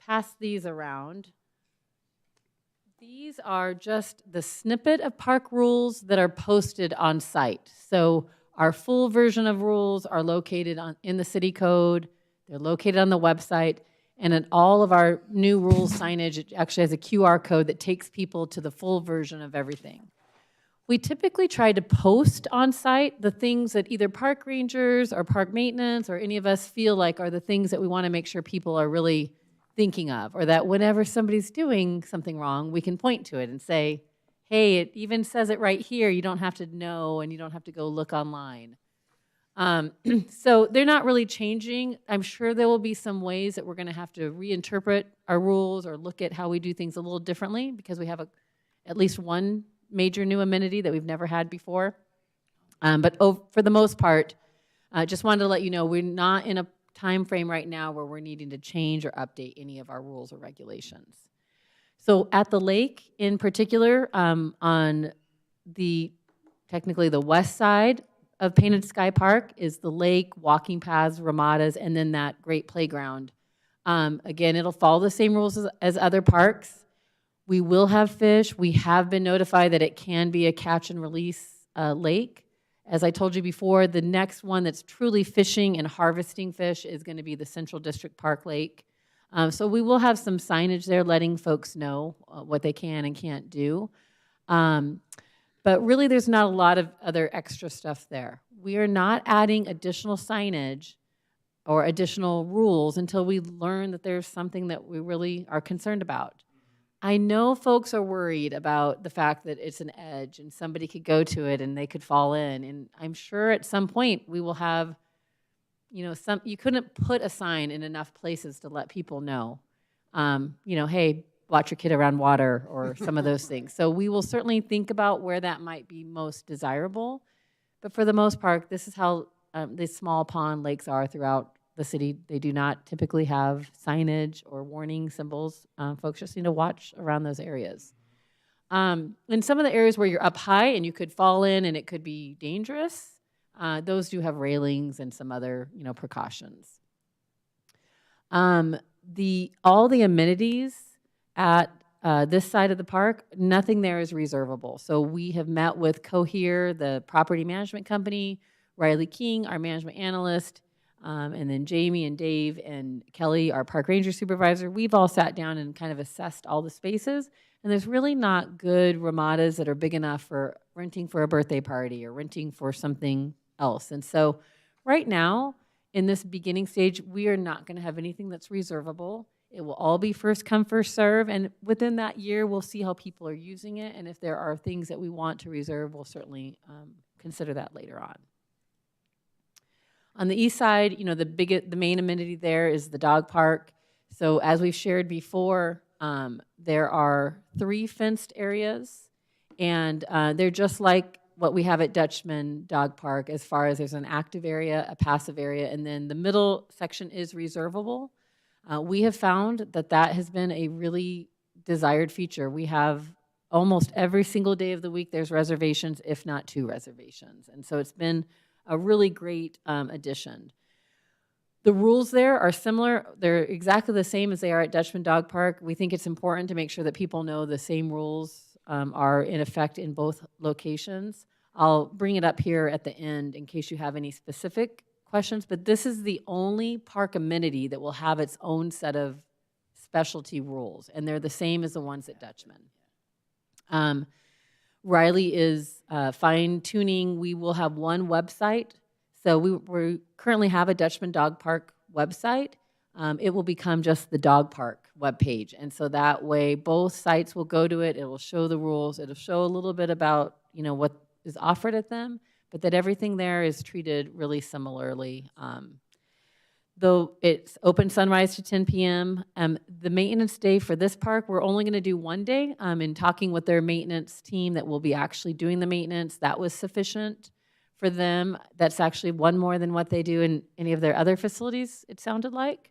pass these around. These are just the snippet of park rules that are posted on site. So our full version of rules are located in the city code. They're located on the website. And in all of our new rules signage, it actually has a QR code that takes people to the full version of everything. We typically try to post on site the things that either park rangers or park maintenance or any of us feel like are the things that we want to make sure people are really thinking of, or that whenever somebody's doing something wrong, we can point to it and say, hey, it even says it right here. You don't have to know, and you don't have to go look online. So they're not really changing. I'm sure there will be some ways that we're going to have to reinterpret our rules or look at how we do things a little differently because we have at least one major new amenity that we've never had before. But for the most part, just wanted to let you know we're not in a time frame right now where we're needing to change or update any of our rules or regulations. So at the lake in particular, on technically the west side of Painted Sky Park is the lake, walking paths, ramadas, and then that great playground Again, it'll follow the same rules as other parks. We will have fish. We have been notified that it can be a catch and release lake. As I told you before, the next one that's truly fishing and harvesting fish is going to be the Central District Park Lake. So we will have some signage there letting folks know what they can and can't do. But really, there's not a lot of other extra stuff there. We are not adding additional signage or additional rules until we learn that there's something that we really are concerned about. I know folks are worried about the fact that it's an edge and somebody could go to it and they could fall in. And I'm sure at some point we will have, you couldn't put a sign in enough places to let people know, hey, watch your kid around water or some of those things. So we will certainly think about where that might be most desirable. But for the most part, this is how the small pond lakes are throughout the city. They do not typically have signage or warning symbols. Folks just need to watch around those areas. In some of the areas where you're up high and you could fall in and it could be dangerous, those do have railings and some other precautions. All the amenities at this side of the park, nothing there is reservable. So we have met with Cohere, the property management company, Riley King, our management analyst, and then Jamie and Dave and Kelly, our park ranger supervisor. We've all sat down and kind of assessed all the spaces, and there's really not good ramadas that are big enough for renting for a birthday party or renting for something else. And so right now, in this beginning stage, we are not going to have anything that's reservable. It will all be first come, first serve, and within that year, we'll see how people are using it, and if there are things that we want to reserve, we'll certainly consider that later on. On the east side, the main amenity there is the dog park. So as we've shared before, there are 3 fenced areas, and they're just like what we have at Dutchman Dog Park as far as there's an active area, a passive area, and then the middle section is reservable. We have found that has been a really desired feature. We have almost every single day of the week there's reservations, if not 2 reservations. And so it's been a really great addition. The rules there are similar. They're exactly the same as they are at Dutchman Dog Park. We think it's important to make sure that people know the same rules are in effect in both locations. I'll bring it up here at the end in case you have any specific questions, but this is the only park amenity that will have its own set of specialty rules, and they're the same as the ones at Dutchman. Riley is fine-tuning. We will have one website. So we currently have a Dutchman Dog Park website. It will become just the dog park webpage. And so that way both sites will go to it. It will show the rules. It'll show a little bit about what is offered at them, but that everything there is treated really similarly. Though it's open sunrise to 10 p.m. The maintenance day for this park, we're only going to do one day. In talking with their maintenance team that will be actually doing the maintenance, that was sufficient for them. That's actually one more than what they do in any of their other facilities, it sounded like.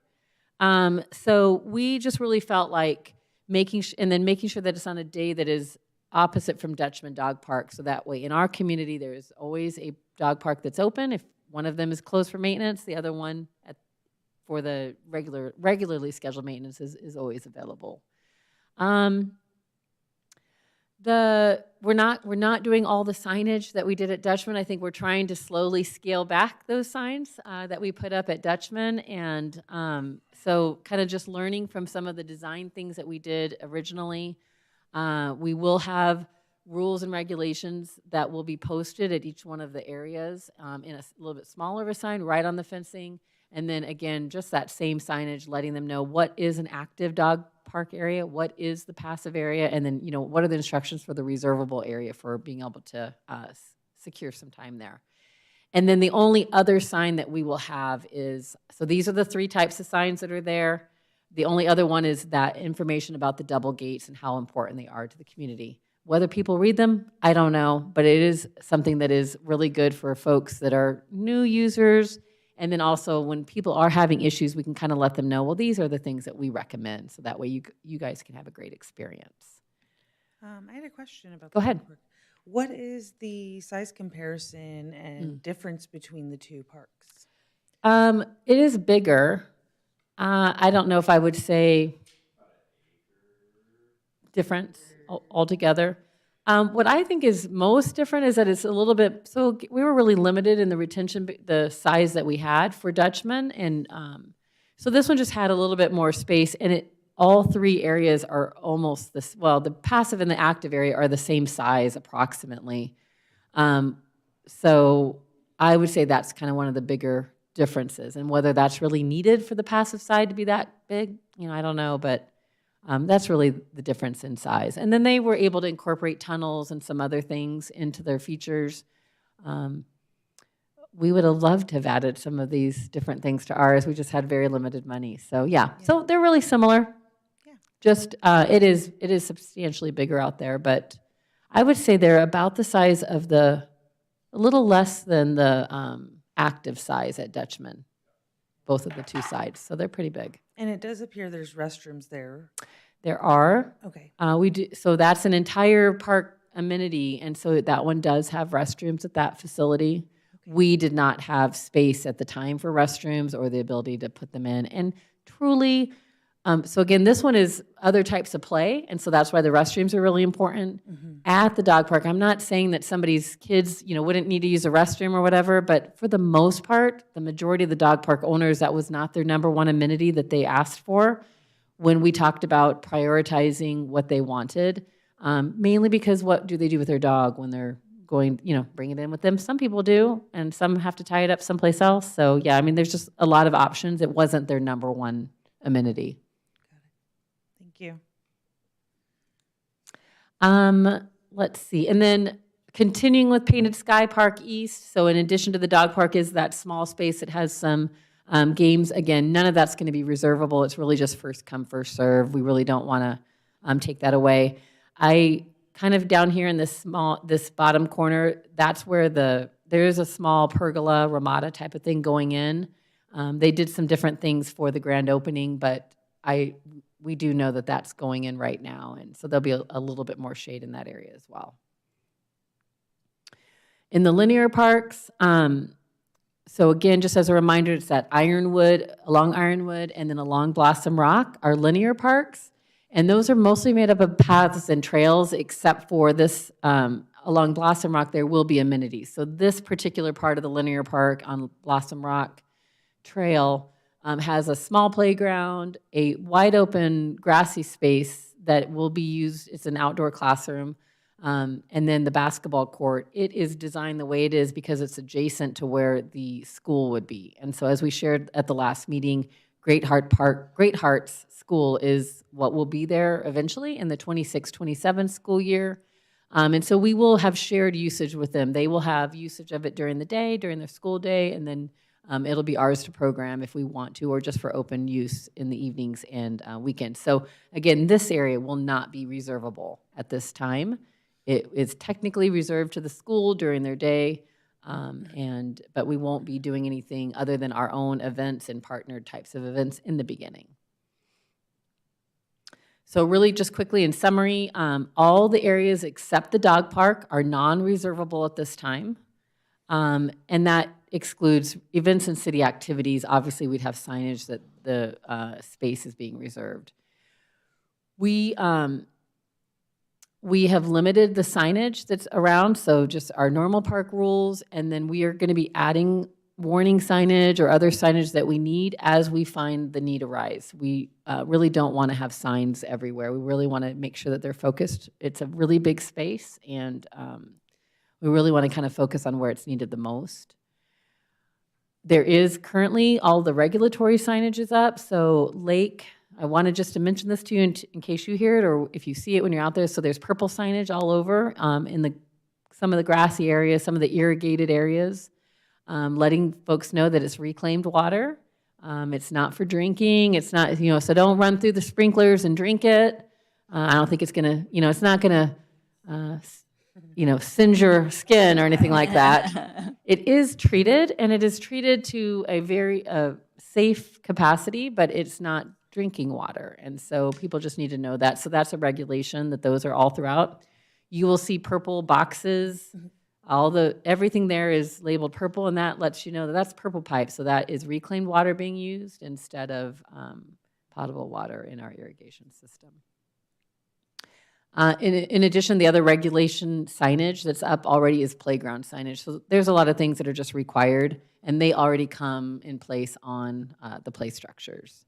So we just really felt like making sure that it's on a day that is opposite from Dutchman Dog Park. So that way in our community, there's always a dog park that's open. If one of them is closed for maintenance, the other one for the regularly scheduled maintenance is always available. We're not doing all the signage that we did at Dutchman. I think we're trying to slowly scale back those signs that we put up at Dutchman, and so kind of just learning from some of the design things that we did originally. We will have rules and regulations that will be posted at each one of the areas in a little bit smaller of a sign right on the fencing. And then again, just that same signage letting them know what is an active dog park area, what is the passive area, and then what are the instructions for the reservable area for being able to secure some time there. And then the only other sign that we will have is, so these are the 3 types of signs that are there. The only other one is that information about the double gates and how important they are to the community. Whether people read them, I don't know, but it is something that is really good for folks that are new users. And then also when people are having issues, we can kind of let them know, well, these are the things that we recommend. So that way you guys can have a great experience. I had a question about Go ahead. Park. What is the size comparison and difference between the 2 parks? It is bigger. I don't know if I would say difference altogether. What I think is most different is that it's a little bit, so we were really limited in the retention, the size that we had for Dutchman. And so this one just had a little bit more space, and all three areas are almost this, well, the passive and the active area are the same size approximately. So I would say that's kind of one of the bigger differences, and whether that's really needed for the passive side to be that big, I don't know, but that's really the difference in size. And then they were able to incorporate tunnels and some other things into their features. We would have loved to have added some of these different things to ours. We just had very limited money. So yeah. So they're really similar. Yeah. Just it is substantially bigger out there, but I would say they're about the size of a little less than the active size at Dutchman, both of the two sides. So they're pretty big. And it does appear there's restrooms there. There are. Okay. We do. So that's an entire park amenity, and so that one does have restrooms at that facility. Okay. We did not have space at the time for restrooms or the ability to put them in. And truly, so again, this one is other types of play, and so that's why the restrooms are really important. At the dog park, I'm not saying that somebody's kids, wouldn't need to use a restroom or whatever, but for the most part, the majority of the dog park owners, that was not their number one amenity that they asked for when we talked about prioritizing what they wanted, mainly because what do they do with their dog when they're going, bring it in with them? Some people do, and some have to tie it up someplace else. So yeah, there's just a lot of options. It wasn't their number one amenity. Thank you. Let's see. And then continuing with Painted Sky Park East. So in addition to the dog park is that small space that has some games. Again, none of that's going to be reservable. It's really just first come, first serve. We really don't want to take that away. I kind of down here in this bottom corner, that's where there's a small pergola ramada type of thing going in. They did some different things for the grand opening, but we do know that that's going in right now, and so there'll be a little bit more shade in that area as well. In the linear parks, so again, just as a reminder, it's that along Ironwood, and then along Blossom Rock are linear parks, and those are mostly made up of paths and trails, except for this, along Blossom Rock, there will be amenities. So this particular part of the linear park on Blossom Rock Trail has a small playground, a wide open grassy space that will be used. It's an outdoor classroom, and then the basketball court. It is designed the way it is because it's adjacent to where the school would be. And so as we shared at the last meeting, Great Hearts School is what will be there eventually in the 26-27 school year. And so we will have shared usage with them. They will have usage of it during the day, during their school day, and then it'll be ours to program if we want to, or just for open use in the evenings and weekends. So again, this area will not be reservable at this time. It is technically reserved to the school during their day, but we won't be doing anything other than our own events and partnered types of events in the beginning. So really just quickly in summary, all the areas except the dog park are non-reservable at this time. And that excludes events and city activities. Obviously, we'd have signage that the space is being reserved. We have limited the signage that's around, so just our normal park rules, and then we are going to be adding warning signage or other signage that we need as we find the need arise. We really don't want to have signs everywhere. We really want to make sure that they're focused. It's a really big space, and we really want to kind of focus on where it's needed the most. There is currently all the regulatory signage is up. So Lake, I wanted just to mention this to you in case you hear it or if you see it when you're out there. So there's purple signage all over in some of the grassy areas, some of the irrigated areas, letting folks know that it's reclaimed water. It's not for drinking. It's not, so don't run through the sprinklers and drink it. I don't think it's going to, it's not going to singe your skin or anything like that. It is treated, and it is treated to a very safe capacity, but it's not drinking water. And so people just need to know that. So that's a regulation that those are all throughout. You will see purple boxes Everything there is labeled purple, and that lets you know that that's purple pipe. So that is reclaimed water being used instead of potable water in our irrigation system. In addition, the other regulation signage that's up already is playground signage. So there's a lot of things that are just required, and they already come in place on the play structures.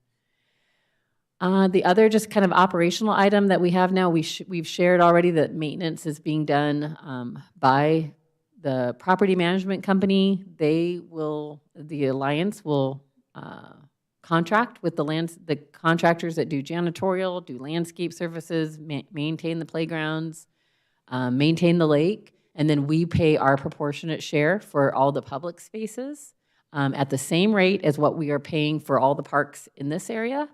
The other just kind of operational item that we have now, we've shared already that maintenance is being done by the property management company. The Alliance will contract with the contractors that do janitorial, do landscape services, maintain the playgrounds, maintain the lake, and then we pay our proportionate share for all the public spaces at the same rate as what we are paying for all the parks in this area.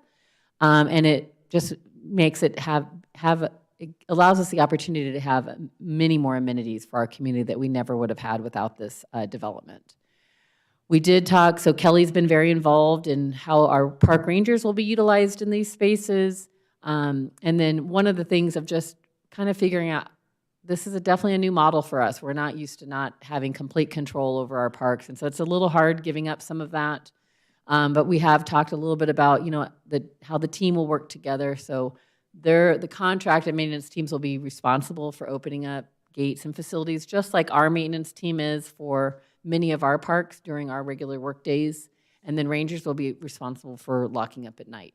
And it just makes it it allows us the opportunity to have many more amenities for our community that we never would have had without this development. We did talk, so Kelly's been very involved in how our park rangers will be utilized in these spaces. And then one of the things of just kind of figuring out, this is definitely a new model for us. We're not used to not having complete control over our parks. And so it's a little hard giving up some of that. But we have talked a little bit about, how the team will work together. So the contract and maintenance teams will be responsible for opening up gates and facilities, just like our maintenance team is for many of our parks during our regular work days. And then rangers will be responsible for locking up at night.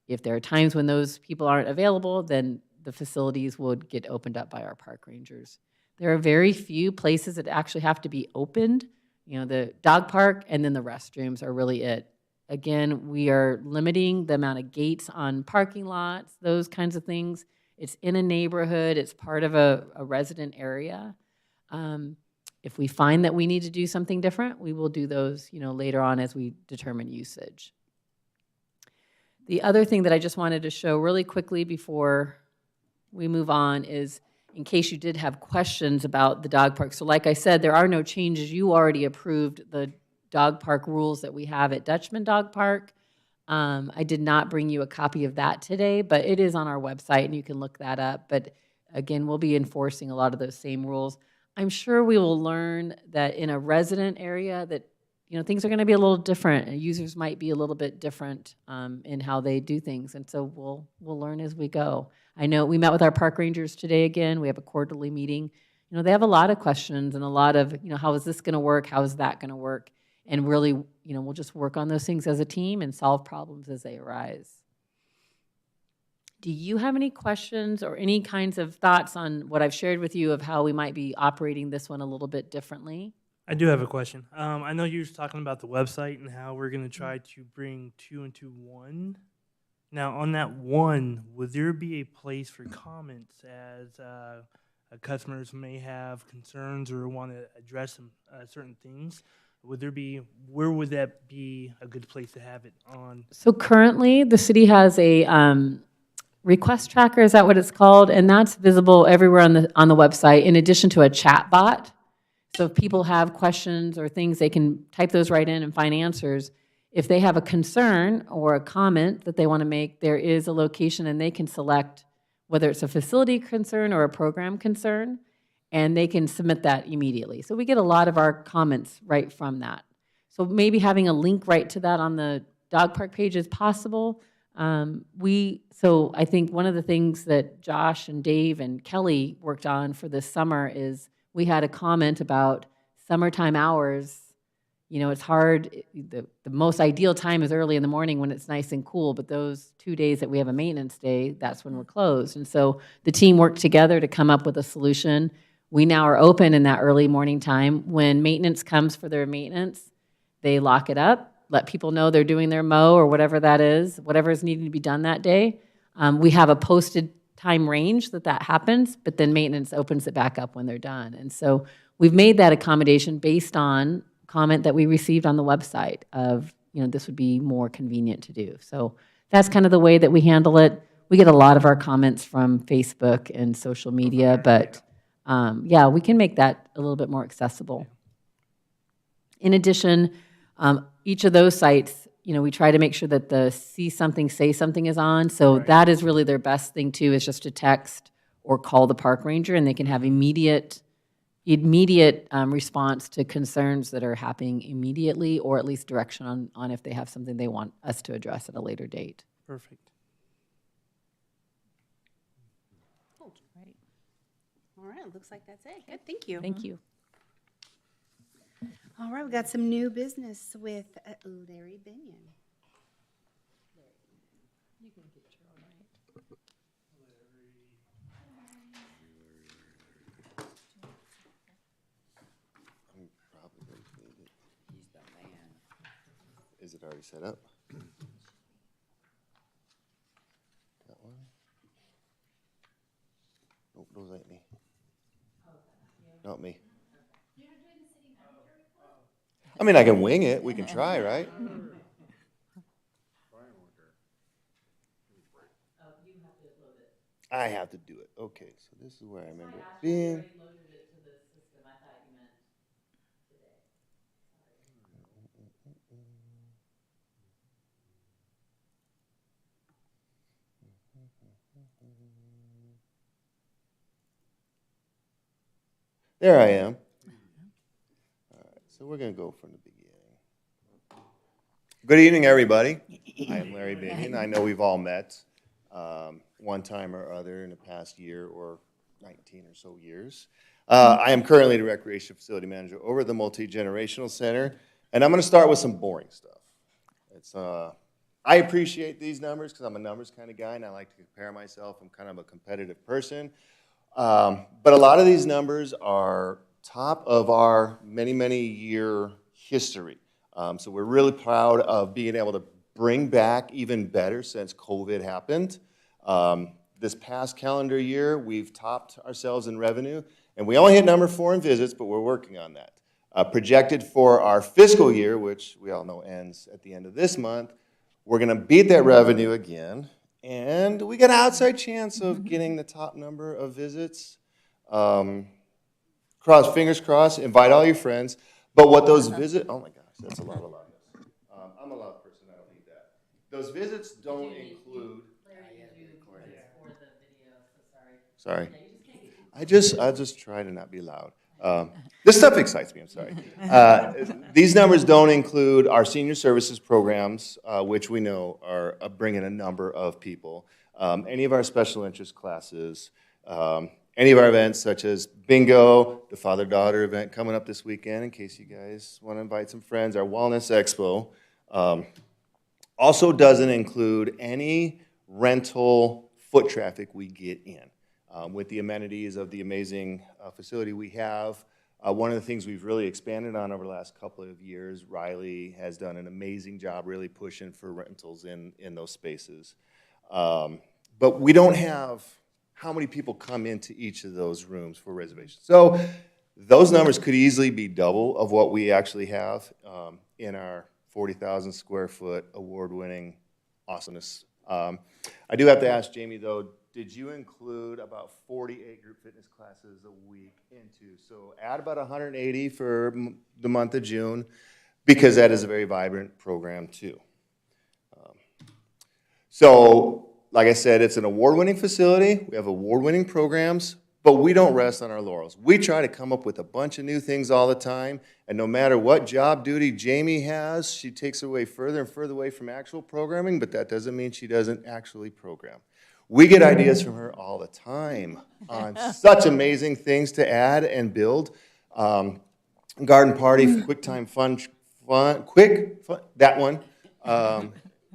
If there are times when those people aren't available, then the facilities would get opened up by our park rangers. There are very few places that actually have to be opened. The dog park and then the restrooms are really it. Again, we are limiting the amount of gates on parking lots, those kinds of things. It's in a neighborhood. It's part of a resident area. If we find that we need to do something different, we will do those, later on as we determine usage. The other thing that I just wanted to show really quickly before we move on is, in case you did have questions about the dog park. So like I said, there are no changes. You already approved the dog park rules that we have at Dutchman Dog Park. I did not bring you a copy of that today, but it is on our website and you can look that up. But again, we'll be enforcing a lot of those same rules. I'm sure we will learn that in a resident area that, things are going to be a little different and users might be a little bit different in how they do things. And so we'll learn as we go. I know we met with our park rangers today again. We have a quarterly meeting. They have a lot of questions and a lot of, how is this going to work? How is that going to work? And really, we'll just work on those things as a team and solve problems as they arise. Do you have any questions or any kinds of thoughts on what I've shared with you of how we might be operating this one a little bit differently? I do have a question. I know you were talking about the website and how we're going to try to bring two into one. Now, on that one, would there be a place for comments as customers may have concerns or want to address some certain things? Where would that be a good place to have it on? So currently, the city has a request tracker, is that what it's called? And that's visible everywhere on the website, in addition to a chat bot. So if people have questions or things, they can type those right in and find answers. If they have a concern or a comment that they want to make, there is a location and they can select whether it's a facility concern or a program concern, and they can submit that immediately. So we get a lot of our comments right from that. So maybe having a link right to that on the dog park page is possible. So I think one of the things that Josh and Dave and Kelly worked on for this summer is we had a comment about summertime hours. It's hard. The most ideal time is early in the morning when it's nice and cool, but those 2 days that we have a maintenance day, that's when we're closed. And so the team worked together to come up with a solution. We now are open in that early morning time. When maintenance comes for their maintenance, they lock it up, let people know they're doing their mow or whatever that is, whatever is needing to be done that day. We have a posted time range that happens, but then maintenance opens it back up when they're done. And so we've made that accommodation based on comment that we received on the website of, this would be more convenient to do. So that's kind of the way that we handle it. We get a lot of our comments from Facebook and social media, but we can make that a little bit more accessible. In addition, each of those sites, we try to make sure that the see something, say something is on. So that is really their best thing too, is just to text or call the park ranger, and they can have immediate immediate response to concerns that are happening immediately, or at least direction on if they have something they want us to address at a later date. Perfect. All right, looks like that's it. Good, thank you. Thank you. All right, we got some new business with Larry Binion. Is it already set up? That one? Nope, those ain't me. Not me. I mean, I can wing it. We can try, right? I have to do it. Okay, so this is where I remember it being. There I am. All right, so we're going to go from the beginning. Good evening, everybody. I am Larry Binion. I know we've all met one time or other in the past year or 19 or so years. I am currently the Recreation Facility Manager over at the Multi-Generational Center, and I'm going to start with some boring stuff. It's I appreciate these numbers because I'm a numbers kind of guy, and I like to compare myself. I'm kind of a competitive person. But a lot of these numbers are top of our many, many year history. So we're really proud of being able to bring back even better since COVID happened. This past calendar year, we've topped ourselves in revenue, and we only hit number 4 in visits, but we're working on that. Projected for our fiscal year, which we all know ends at the end of this month, we're going to beat that revenue again. And we got an outside chance of getting the top number of visits. Fingers crossed, invite all your friends. But what those visits, oh my gosh, that's a lot of loudness. I'm a loud person, I don't need that. Those visits don't include. Sorry. I just try to not be loud. This stuff excites me, I'm sorry. These numbers don't include our senior services programs, which we know are bringing a number of people, any of our special interest classes, any of our events such as bingo, the father-daughter event coming up this weekend, in case you guys want to invite some friends, our wellness expo. Also doesn't include any rental foot traffic we get in. With the amenities of the amazing facility we have. One of the things we've really expanded on over the last couple of years, Riley has done an amazing job really pushing for rentals in those spaces. But we don't have how many people come into each of those rooms for reservations. So those numbers could easily be double of what we actually have in our 40,000 square foot award-winning awesomeness. I do have to ask Jamie, though, did you include about 48 group fitness classes a week into? So add about 180 for the month of June, because that is a very vibrant program too. So like I said, it's an award-winning facility. We have award-winning programs, but we don't rest on our laurels. We try to come up with a bunch of new things all the time, and no matter what job duty Jamie has, she takes it away further and further away from actual programming, but that doesn't mean she doesn't actually program. We get ideas from her all the time on such amazing things to add and build. Garden party, quick time fun, that one.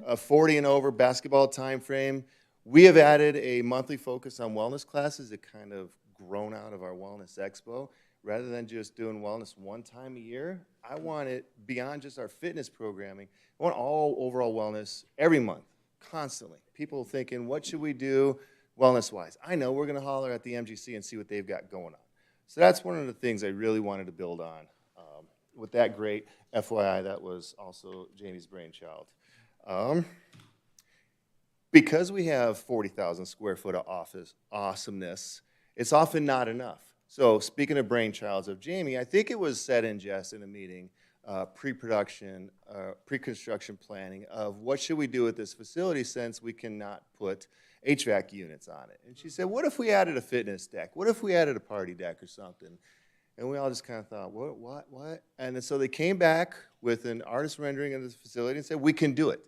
A 40 and over basketball time frame. We have added a monthly focus on wellness classes that kind of grown out of our wellness expo. Rather than just doing wellness one time a year, I want it beyond just our fitness programming. I want all overall wellness every month. Constantly. People thinking, what should we do wellness-wise? I know we're going to holler at the MGC and see what they've got going on. So that's one of the things I really wanted to build on. With that great FYI, that was also Jamie's brainchild. Because we have 40,000 square foot of office awesomeness, it's often not enough. So speaking of brainchilds of Jamie, I think it was said in jest in a meeting, pre-production, pre-construction planning of what should we do with this facility since we cannot put HVAC units on it. And she said, what if we added a fitness deck? What if we added a party deck or something? And we all just kind of thought, what? And then so they came back with an artist rendering of the facility and said, we can do it.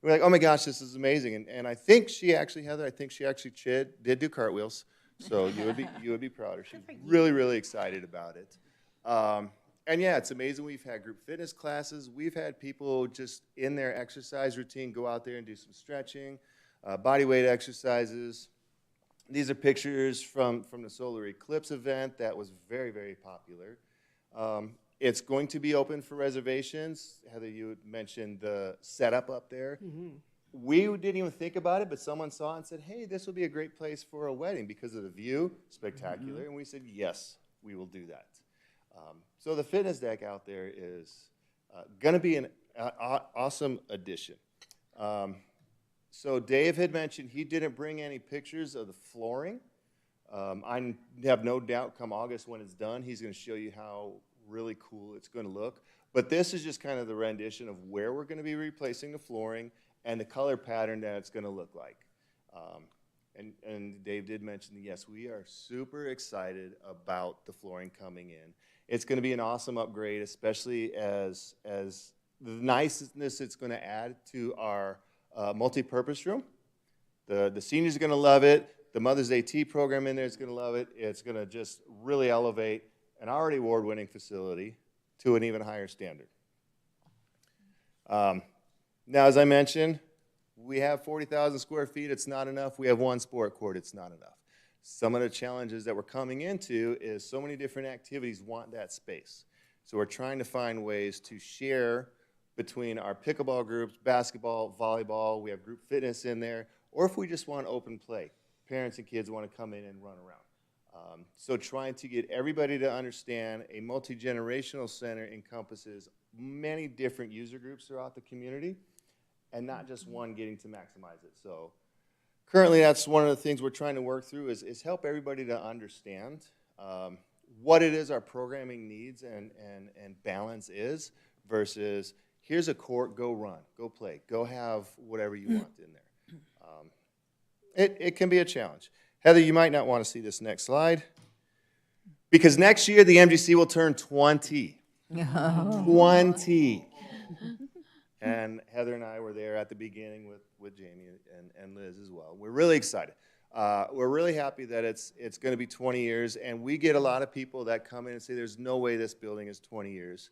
We're like, oh my gosh, this is amazing. And I think she actually, Heather, did do cartwheels. So you would be proud of her. She's really, really excited about it. And yeah, it's amazing. We've had group fitness classes. We've had people just in their exercise routine go out there and do some stretching, body weight exercises. These are pictures from the solar eclipse event that was very, very popular. It's going to be open for reservations. Heather, you had mentioned the setup up there. We didn't even think about it, but someone saw it and said, hey, this will be a great place for a wedding because of the view, spectacular. And we said, yes, we will do that. So the fitness deck out there is going to be an awesome addition. So Dave had mentioned he didn't bring any pictures of the flooring. I have no doubt come August when it's done, he's going to show you how really cool it's going to look. But this is just kind of the rendition of where we're going to be replacing the flooring and the color pattern that it's going to look like. And Dave did mention that, yes, we are super excited about the flooring coming in. It's going to be an awesome upgrade, especially as the niceness it's going to add to our multi-purpose room. The seniors are going to love it. The Mother's Day Tea program in there is going to love it. It's going to just really elevate an already award-winning facility to an even higher standard. Now, as I mentioned, we have 40,000 square feet. It's not enough. We have one sport court. It's not enough. Some of the challenges that we're coming into is so many different activities want that space. So we're trying to find ways to share between our pickleball groups, basketball, volleyball. We have group fitness in there. Or if we just want open play, parents and kids want to come in and run around. So trying to get everybody to understand a multi-generational center encompasses many different user groups throughout the community and not just one getting to maximize it. So currently that's one of the things we're trying to work through is help everybody to understand what it is our programming needs and balance is versus here's a court, go run, go play, go have whatever you want in there. It can be a challenge. Heather, you might not want to see this next slide because next year the MGC will turn 20. 20. And Heather and I were there at the beginning with Jamie and Liz as well. We're really excited. We're really happy that it's going to be 20 years, and we get a lot of people that come in and say there's no way this building is 20 years.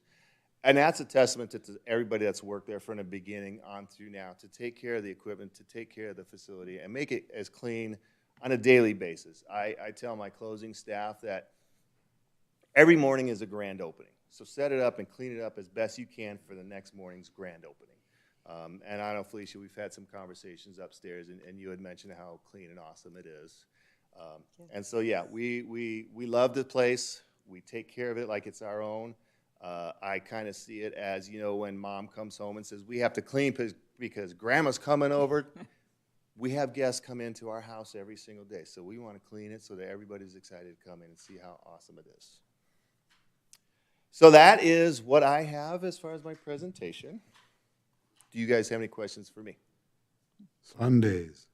And that's a testament to everybody that's worked there from the beginning on through now to take care of the equipment, to take care of the facility, and make it as clean on a daily basis. I tell my closing staff that every morning is a grand opening. So set it up and clean it up as best you can for the next morning's grand opening. And I know, Felicia, we've had some conversations upstairs, and you had mentioned how clean and awesome it is. And so, yeah, we love the place. We take care of it like it's our own. I kind of see it as, you know, when mom comes home and says, we have to clean because grandma's coming over. We have guests come into our house every single day, so we want to clean it so that everybody's excited to come in and see how awesome it is. So that is what I have as far as my presentation. Do you guys have any questions for me? Sundays.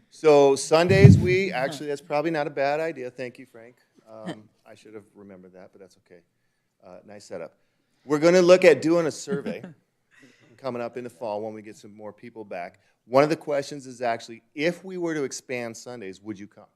So Sundays, that's probably not a bad idea. Thank you, Frank. I should have remembered that, but that's okay. Nice setup. We're going to look at doing a survey coming up in the fall when we get some more people back. One of the questions is actually, if we were to expand Sundays, would you come?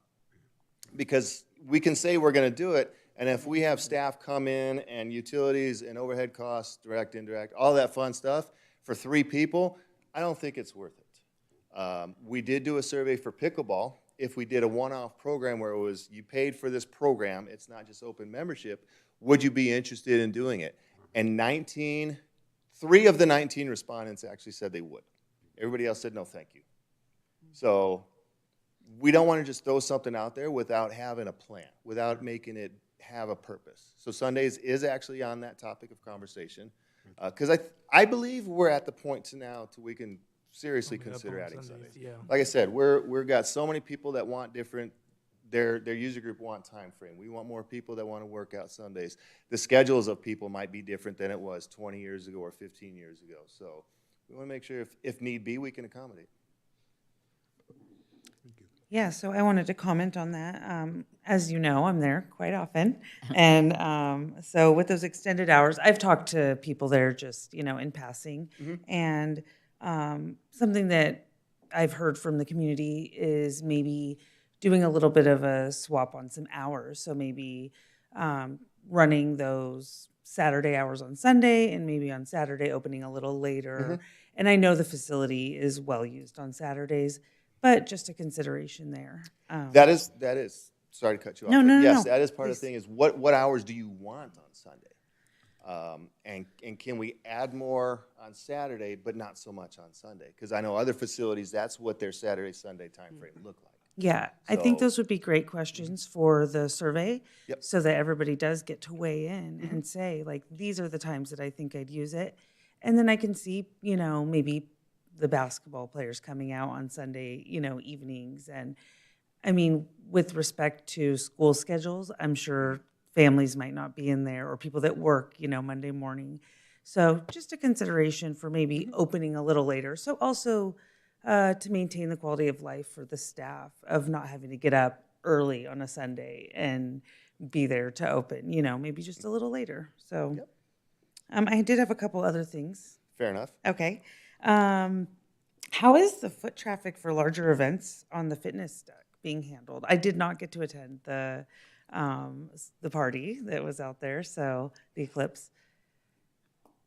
Because we can say we're going to do it, and if we have staff come in and utilities and overhead costs, direct, indirect, all that fun stuff, for 3 people, I don't think it's worth it. We did do a survey for pickleball. If we did a one-off program where it was you paid for this program, it's not just open membership, would you be interested in doing it? And 3 of the 19 respondents actually said they would. Everybody else said no, thank you. So we don't want to just throw something out there without having a plan, without making it have a purpose. So Sundays is actually on that topic of conversation because I believe we're at the point now to we can seriously consider adding Sundays. Yeah. Like I said, we've got so many people that want different. Their user group want time frame. We want more people that want to work out Sundays. The schedules of people might be different than it was 20 years ago or 15 years ago. So we want to make sure if need be, we can accommodate. Yeah, so I wanted to comment on that. As you know, I'm there quite often. And so with those extended hours, I've talked to people there just, in passing. And something that I've heard from the community is maybe doing a little bit of a swap on some hours. So maybe running those Saturday hours on Sunday and maybe on Saturday opening a little later. And I know the facility is well used on Saturdays, but just a consideration there. That is, sorry to cut you off. No, but no, no, yes, no, that is part of please. the thing is what hours do you want on Sunday? And can we add more on Saturday, but not so much on Sunday? Because I know other facilities, that's what their Saturday, Sunday timeframe look like. Yeah, I think So- those would be great questions for the survey. Yep. So that everybody does get to weigh in and say, like, these are the times that I think I'd use it. And then I can see, maybe the basketball players coming out on Sunday, evenings. And I mean, with respect to school schedules, I'm sure families might not be in there or people that work, Monday morning. So just a consideration for maybe opening a little later. So also to maintain the quality of life for the staff of not having to get up early on a Sunday and be there to open, maybe just a little later. So I did have a couple other things. Fair enough. Okay. How is the foot traffic for larger events on the fitness deck being handled? I did not get to attend the party that was out there, so the eclipse.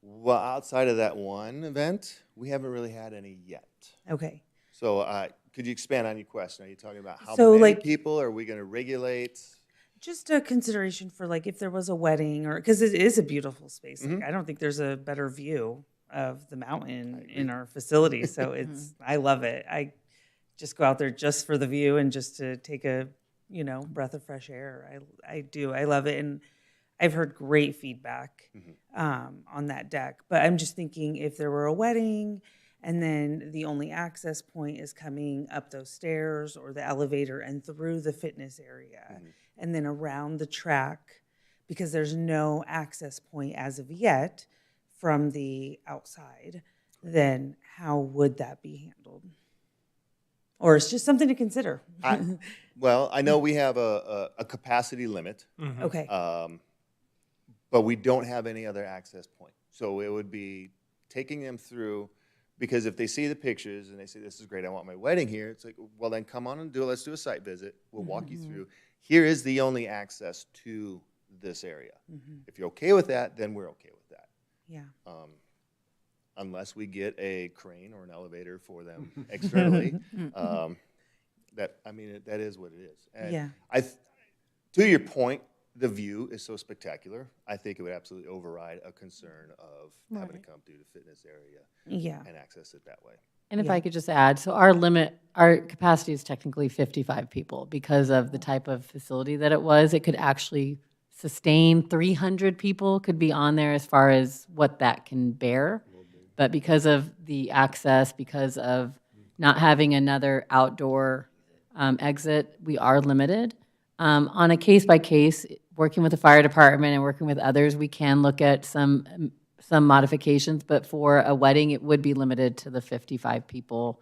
Well, outside of that one event, we haven't really had any yet. Okay. So could you expand on your question? Are you talking about how So, many like- people? Are we going to regulate? Just a consideration for like if there was a wedding or because it is a beautiful space. Like, I don't think there's a better view of the mountain in our facility. So I love it. I just go out there just for the view and just to take a, breath of fresh air. I do. I love it. And I've heard great feedback on that deck. But I'm just thinking if there were a wedding and then the only access point is coming up those stairs or the elevator and through the fitness area and then around the track because there's no access point as of yet from the outside, then how would that be handled? Or it's just something to consider. Well, I know we have a capacity limit. Okay. But we don't have any other access point. So it would be taking them through, because if they see the pictures and they say, this is great, I want my wedding here, it's like, well, then come on and let's do a site visit. We'll walk you through. Here is the only access to this area. If you're okay with that, then we're okay with that. Yeah. Unless we get a crane or an elevator for them externally. That is what it is. And Yeah. To your point, the view is so spectacular. I think it would absolutely override a concern of having to come through the fitness area and access it that way. And if I could just add, so our capacity is technically 55 people because of the type of facility that it was. It could actually sustain 300 people could be on there as far as what that can bear. But because of the access, because of not having another outdoor exit, we are limited. On a case-by-case, working with the fire department and working with others, we can look at some modifications, but for a wedding, it would be limited to the 55 people.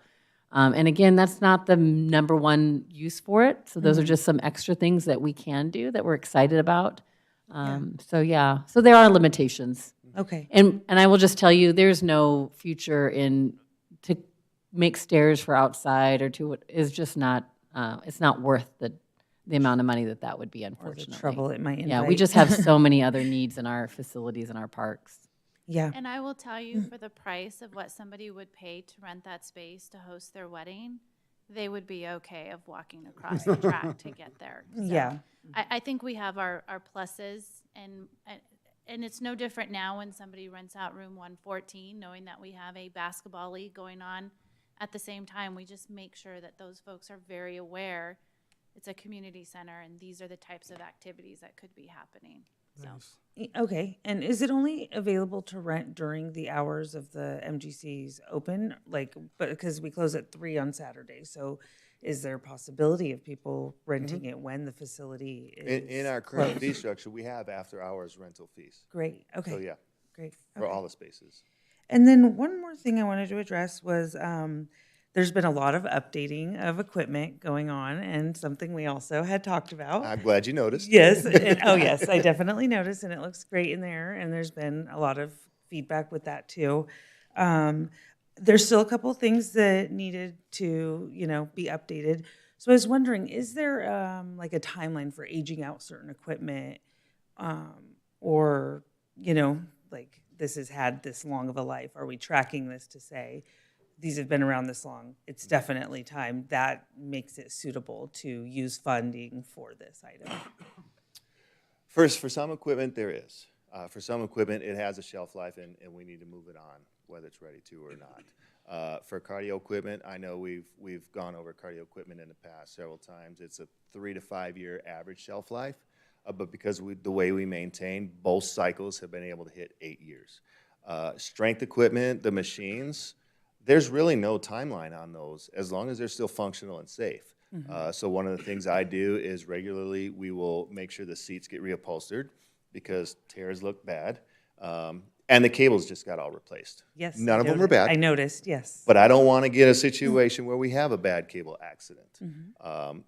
And again, that's not the number one use for it. So those are just some extra things that we can do that we're excited about. So there are limitations. Okay. And I will just tell you, there's no future to make stairs for outside or is just not, it's not worth the amount of money that would be, unfortunately. Trouble it might invite. Yeah, we just have so many other needs in our facilities and our parks. Yeah. And I will tell you, for the price of what somebody would pay to rent that space to host their wedding, they would be okay of walking across the track to get there. So Yeah. I think we have our pluses, and it's no different now when somebody rents out room 114, knowing that we have a basketball league going on at the same time. We just make sure that those folks are very aware it's a community center, and these are the types of activities that could be happening. So. Okay, and is it only available to rent during the hours of the MGC's open? But because we close at 3 on Saturday, so is there a possibility of people renting it when the facility is In our current closed? fee structure, we have after-hours rental fees. Great, okay. So, yeah, Great. for Okay. all the spaces. And then one more thing I wanted to address was there's been a lot of updating of equipment going on, and something we also had talked about. I'm glad you noticed. Yes. Oh, yes. I definitely noticed, and it looks great in there. And there's been a lot of feedback with that too. There's still a couple of things that needed to, be updated. So I was wondering, is there like a timeline for aging out certain equipment, or like this has had this long of a life? Are we tracking this to say these have been around this long? It's definitely time. That makes it suitable to use funding for this item. First, for some equipment, there is. For some equipment, it has a shelf life, and we need to move it on, whether it's ready to or not. For cardio equipment, I know we've gone over cardio equipment in the past several times. It's a 3 to 5 year average shelf life, but because the way we maintain, both cycles have been able to hit 8 years. Strength equipment, the machines, there's really no timeline on those as long as they're still functional and safe. So one of the things I do is regularly we will make sure the seats get reupholstered because tears look bad. And the cables just got all replaced. Yes. None of them are bad. I noticed, yes. But I don't want to get a situation where we have a bad cable accident.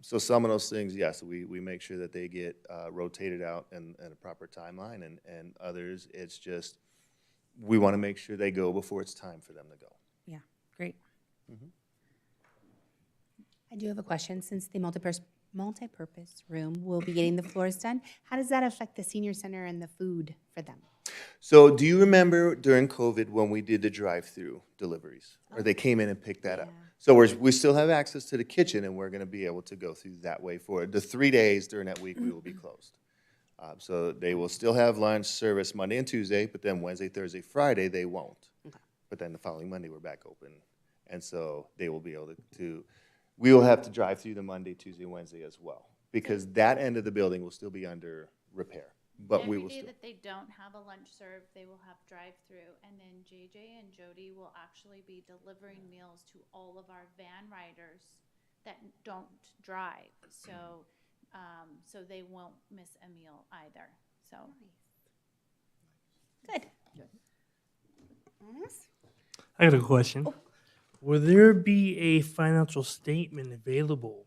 So some of those things, yes, we make sure that they get rotated out in a proper timeline, and others, it's just we want to make sure they go before it's time for them to go. Yeah, great. I do have a question. Since the multi-purpose room will be getting the floors done, how does that affect the senior center and the food for them? So do you remember during COVID when we did the drive-through deliveries? Or they came in and picked that up? So we still have access to the kitchen, and we're going to be able to go through that way forward. The 3 days during that week, we will be closed. So they will still have lunch service Monday and Tuesday, but then Wednesday, Thursday, Friday, they won't. But then the following Monday, we're back open. And so they will be able to we will have to drive through the Monday, Tuesday, Wednesday as well, because that end of the building will still be under repair. But we will Every day still. that they don't have a lunch serve, they will have drive-through, and then JJ and Jody will actually be delivering meals to all of our van riders that don't drive. So, so they won't miss a meal either. So. Good. I got a question. Will there be a financial statement available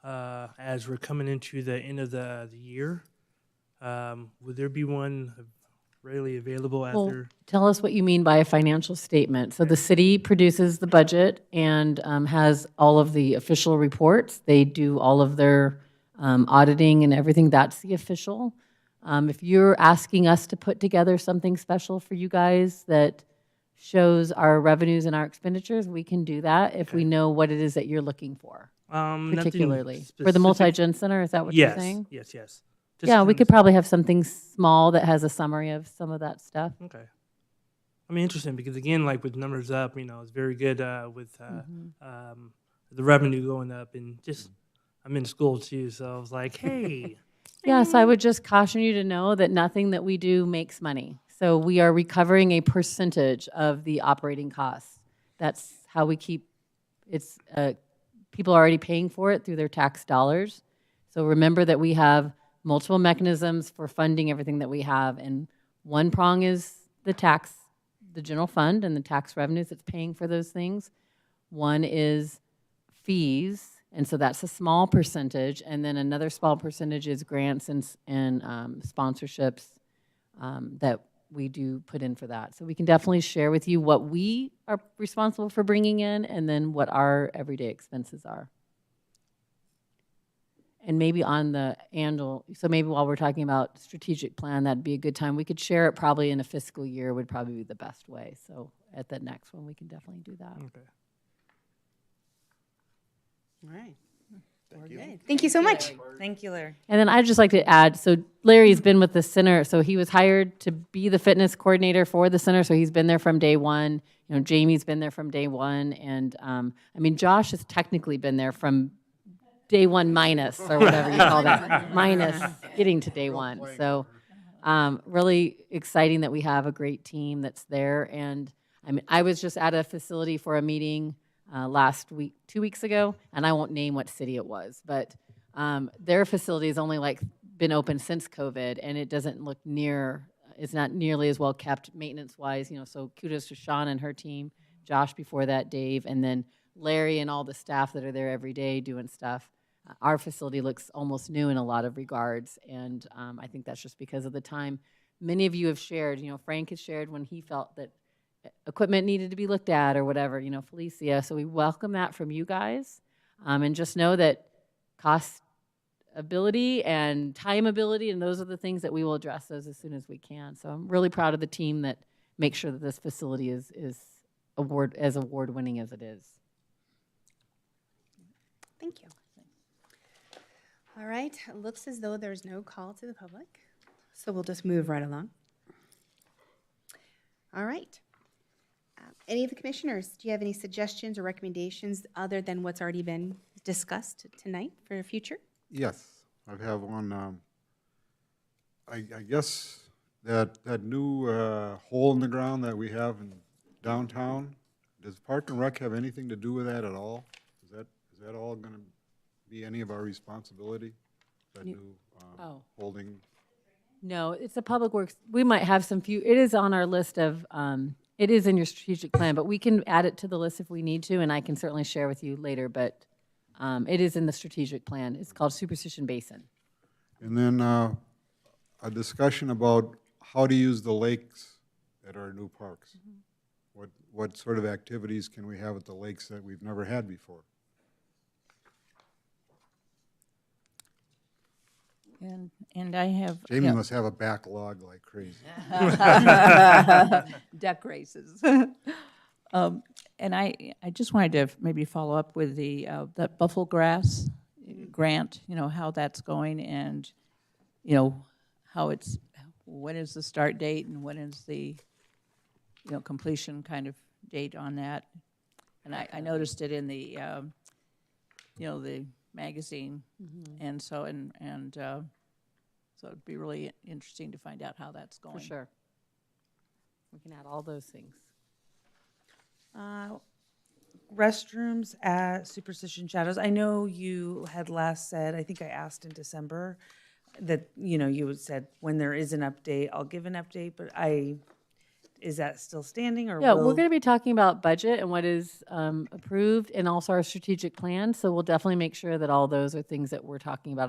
as we're coming into the end of the year? Would there be one readily available Well, after? tell us what you mean by a financial statement. So the city produces the budget and has all of the official reports. They do all of their auditing and everything. That's the official. If you're asking us to put together something special for you guys that shows our revenues and our expenditures, we can do that if we know what it is that you're looking for, Nothing particularly. For the specific. multi-gen center, is that what you're saying? Yes. Just Yeah, we kind could of- probably have something small that has a summary of some of that stuff. Okay. I mean, interesting because again, like with numbers up, it's very good with the revenue going up, and just I'm in school too, so I was like, hey. Yes, I would just caution you to know that nothing that we do makes money. So we are recovering a percentage of the operating costs. That's how we keep, it's, people are already paying for it through their tax dollars. So remember that we have multiple mechanisms for funding everything that we have. And one prong is the tax, the general fund and the tax revenues that's paying for those things. One is fees, and so that's a small percentage. And then another small percentage is grants and sponsorships that we do put in for that. So we can definitely share with you what we are responsible for bringing in and then what our everyday expenses are. And maybe on the annual, so maybe while we're talking about strategic plan, that'd be a good time. We could share it probably in a fiscal year would probably be the best way. So at the next one, we can definitely do that. Okay. All right. Thank you. Good. Thank you so much. Thank you, Larry. And then I'd just like to add, so Larry's been with the center, so he was hired to be the fitness coordinator for the center, so he's been there from day one. Jamie's been there from day one, and Josh has technically been there from day one minus, or whatever you call that, minus getting to day one. So really exciting that we have a great team that's there. And I was just at a facility for a meeting last week, 2 weeks ago, and I won't name what city it was, but their facility has only been open since COVID, and it doesn't look it's not nearly as well kept maintenance-wise, so kudos to Shawna and her team, Josh before that, Dave, and then Larry and all the staff that are there every day doing stuff. Our facility looks almost new in a lot of regards, and I think that's just because of the time. Many of you have shared, Frank has shared when he felt that equipment needed to be looked at or whatever, Felicia. So we welcome that from you guys. And just know that cost ability and time ability, and those are the things that we will address those as soon as we can. So I'm really proud of the team that makes sure that this facility is award-winning as it is. Thank you. All right, it looks as though there's no call to the public, so we'll just move right along. All right. Any of the commissioners, do you have any suggestions or recommendations other than what's already been discussed tonight for the future? Yes, I have one. I guess that new hole in the ground that we have in downtown, does Park and Rec have anything to do with that at all? Is that all going to be any of our responsibility? That new holding? No, it's a public works. We might have some few. It is on our list of. It is in your strategic plan, but we can add it to the list if we need to, and I can certainly share with you later. But it is in the strategic plan. It's called Superstition Basin. And then a discussion about how to use the lakes at our new parks. Mm-hmm. What sort of activities can we have at the lakes that we've never had before? And I have. Jamie must have a backlog like crazy. Deck races. And I just wanted to maybe follow up with that buffalo grass grant, how that's going and, when is the start date and when is the, completion kind of date on that. And I noticed it in the, the magazine. Mm-hmm. And so, so it'd be really interesting to find out how that's going. For sure. We can add all those things. Restrooms at Superstition Shadows. I know you had last said, I think I asked in December, that, you had said when there is an update, I'll give an update, but is that still standing or? Yeah, we're going to be talking about budget and what is approved and also our strategic plan. So we'll definitely make sure that all those are things that we're talking about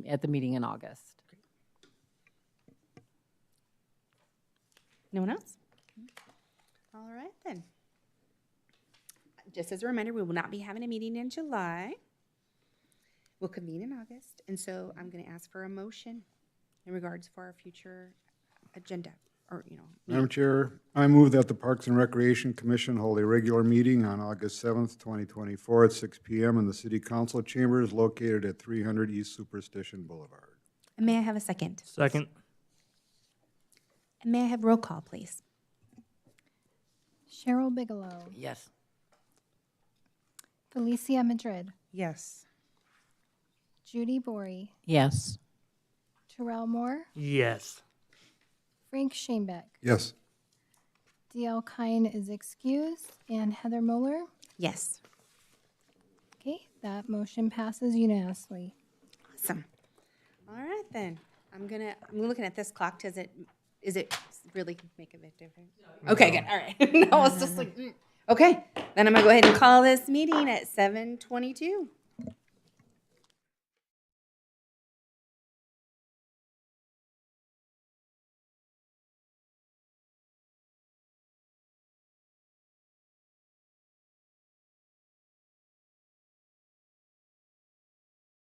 at the meeting in August. No one else? All right, then. Just as a reminder, we will not be having a meeting in July. We'll convene in August, and so I'm going to ask for a motion in regards for our future agenda, or, Madam Chair, I move that the Parks and Recreation Commission hold a regular meeting on August 7th, 2024 at 6 p.m. in the City Council chambers located at 300 East Superstition Boulevard. And may I have a second? Second. And may I have roll call, please? Cheryl Bigelow. Yes. Felicia Madrid. Yes. Judy Bory. Yes. Terrell Moore. Yes. Frank Shanebeck. Yes. D.L. Kine is excused. And Heather Moeller. Yes. Okay, that motion passes unanimously. Awesome. All right, then. I'm looking at this clock. Is it really make a big difference? Okay, good. All right. No, it's just like, okay. Then I'm going to go ahead and call this meeting at 7:22.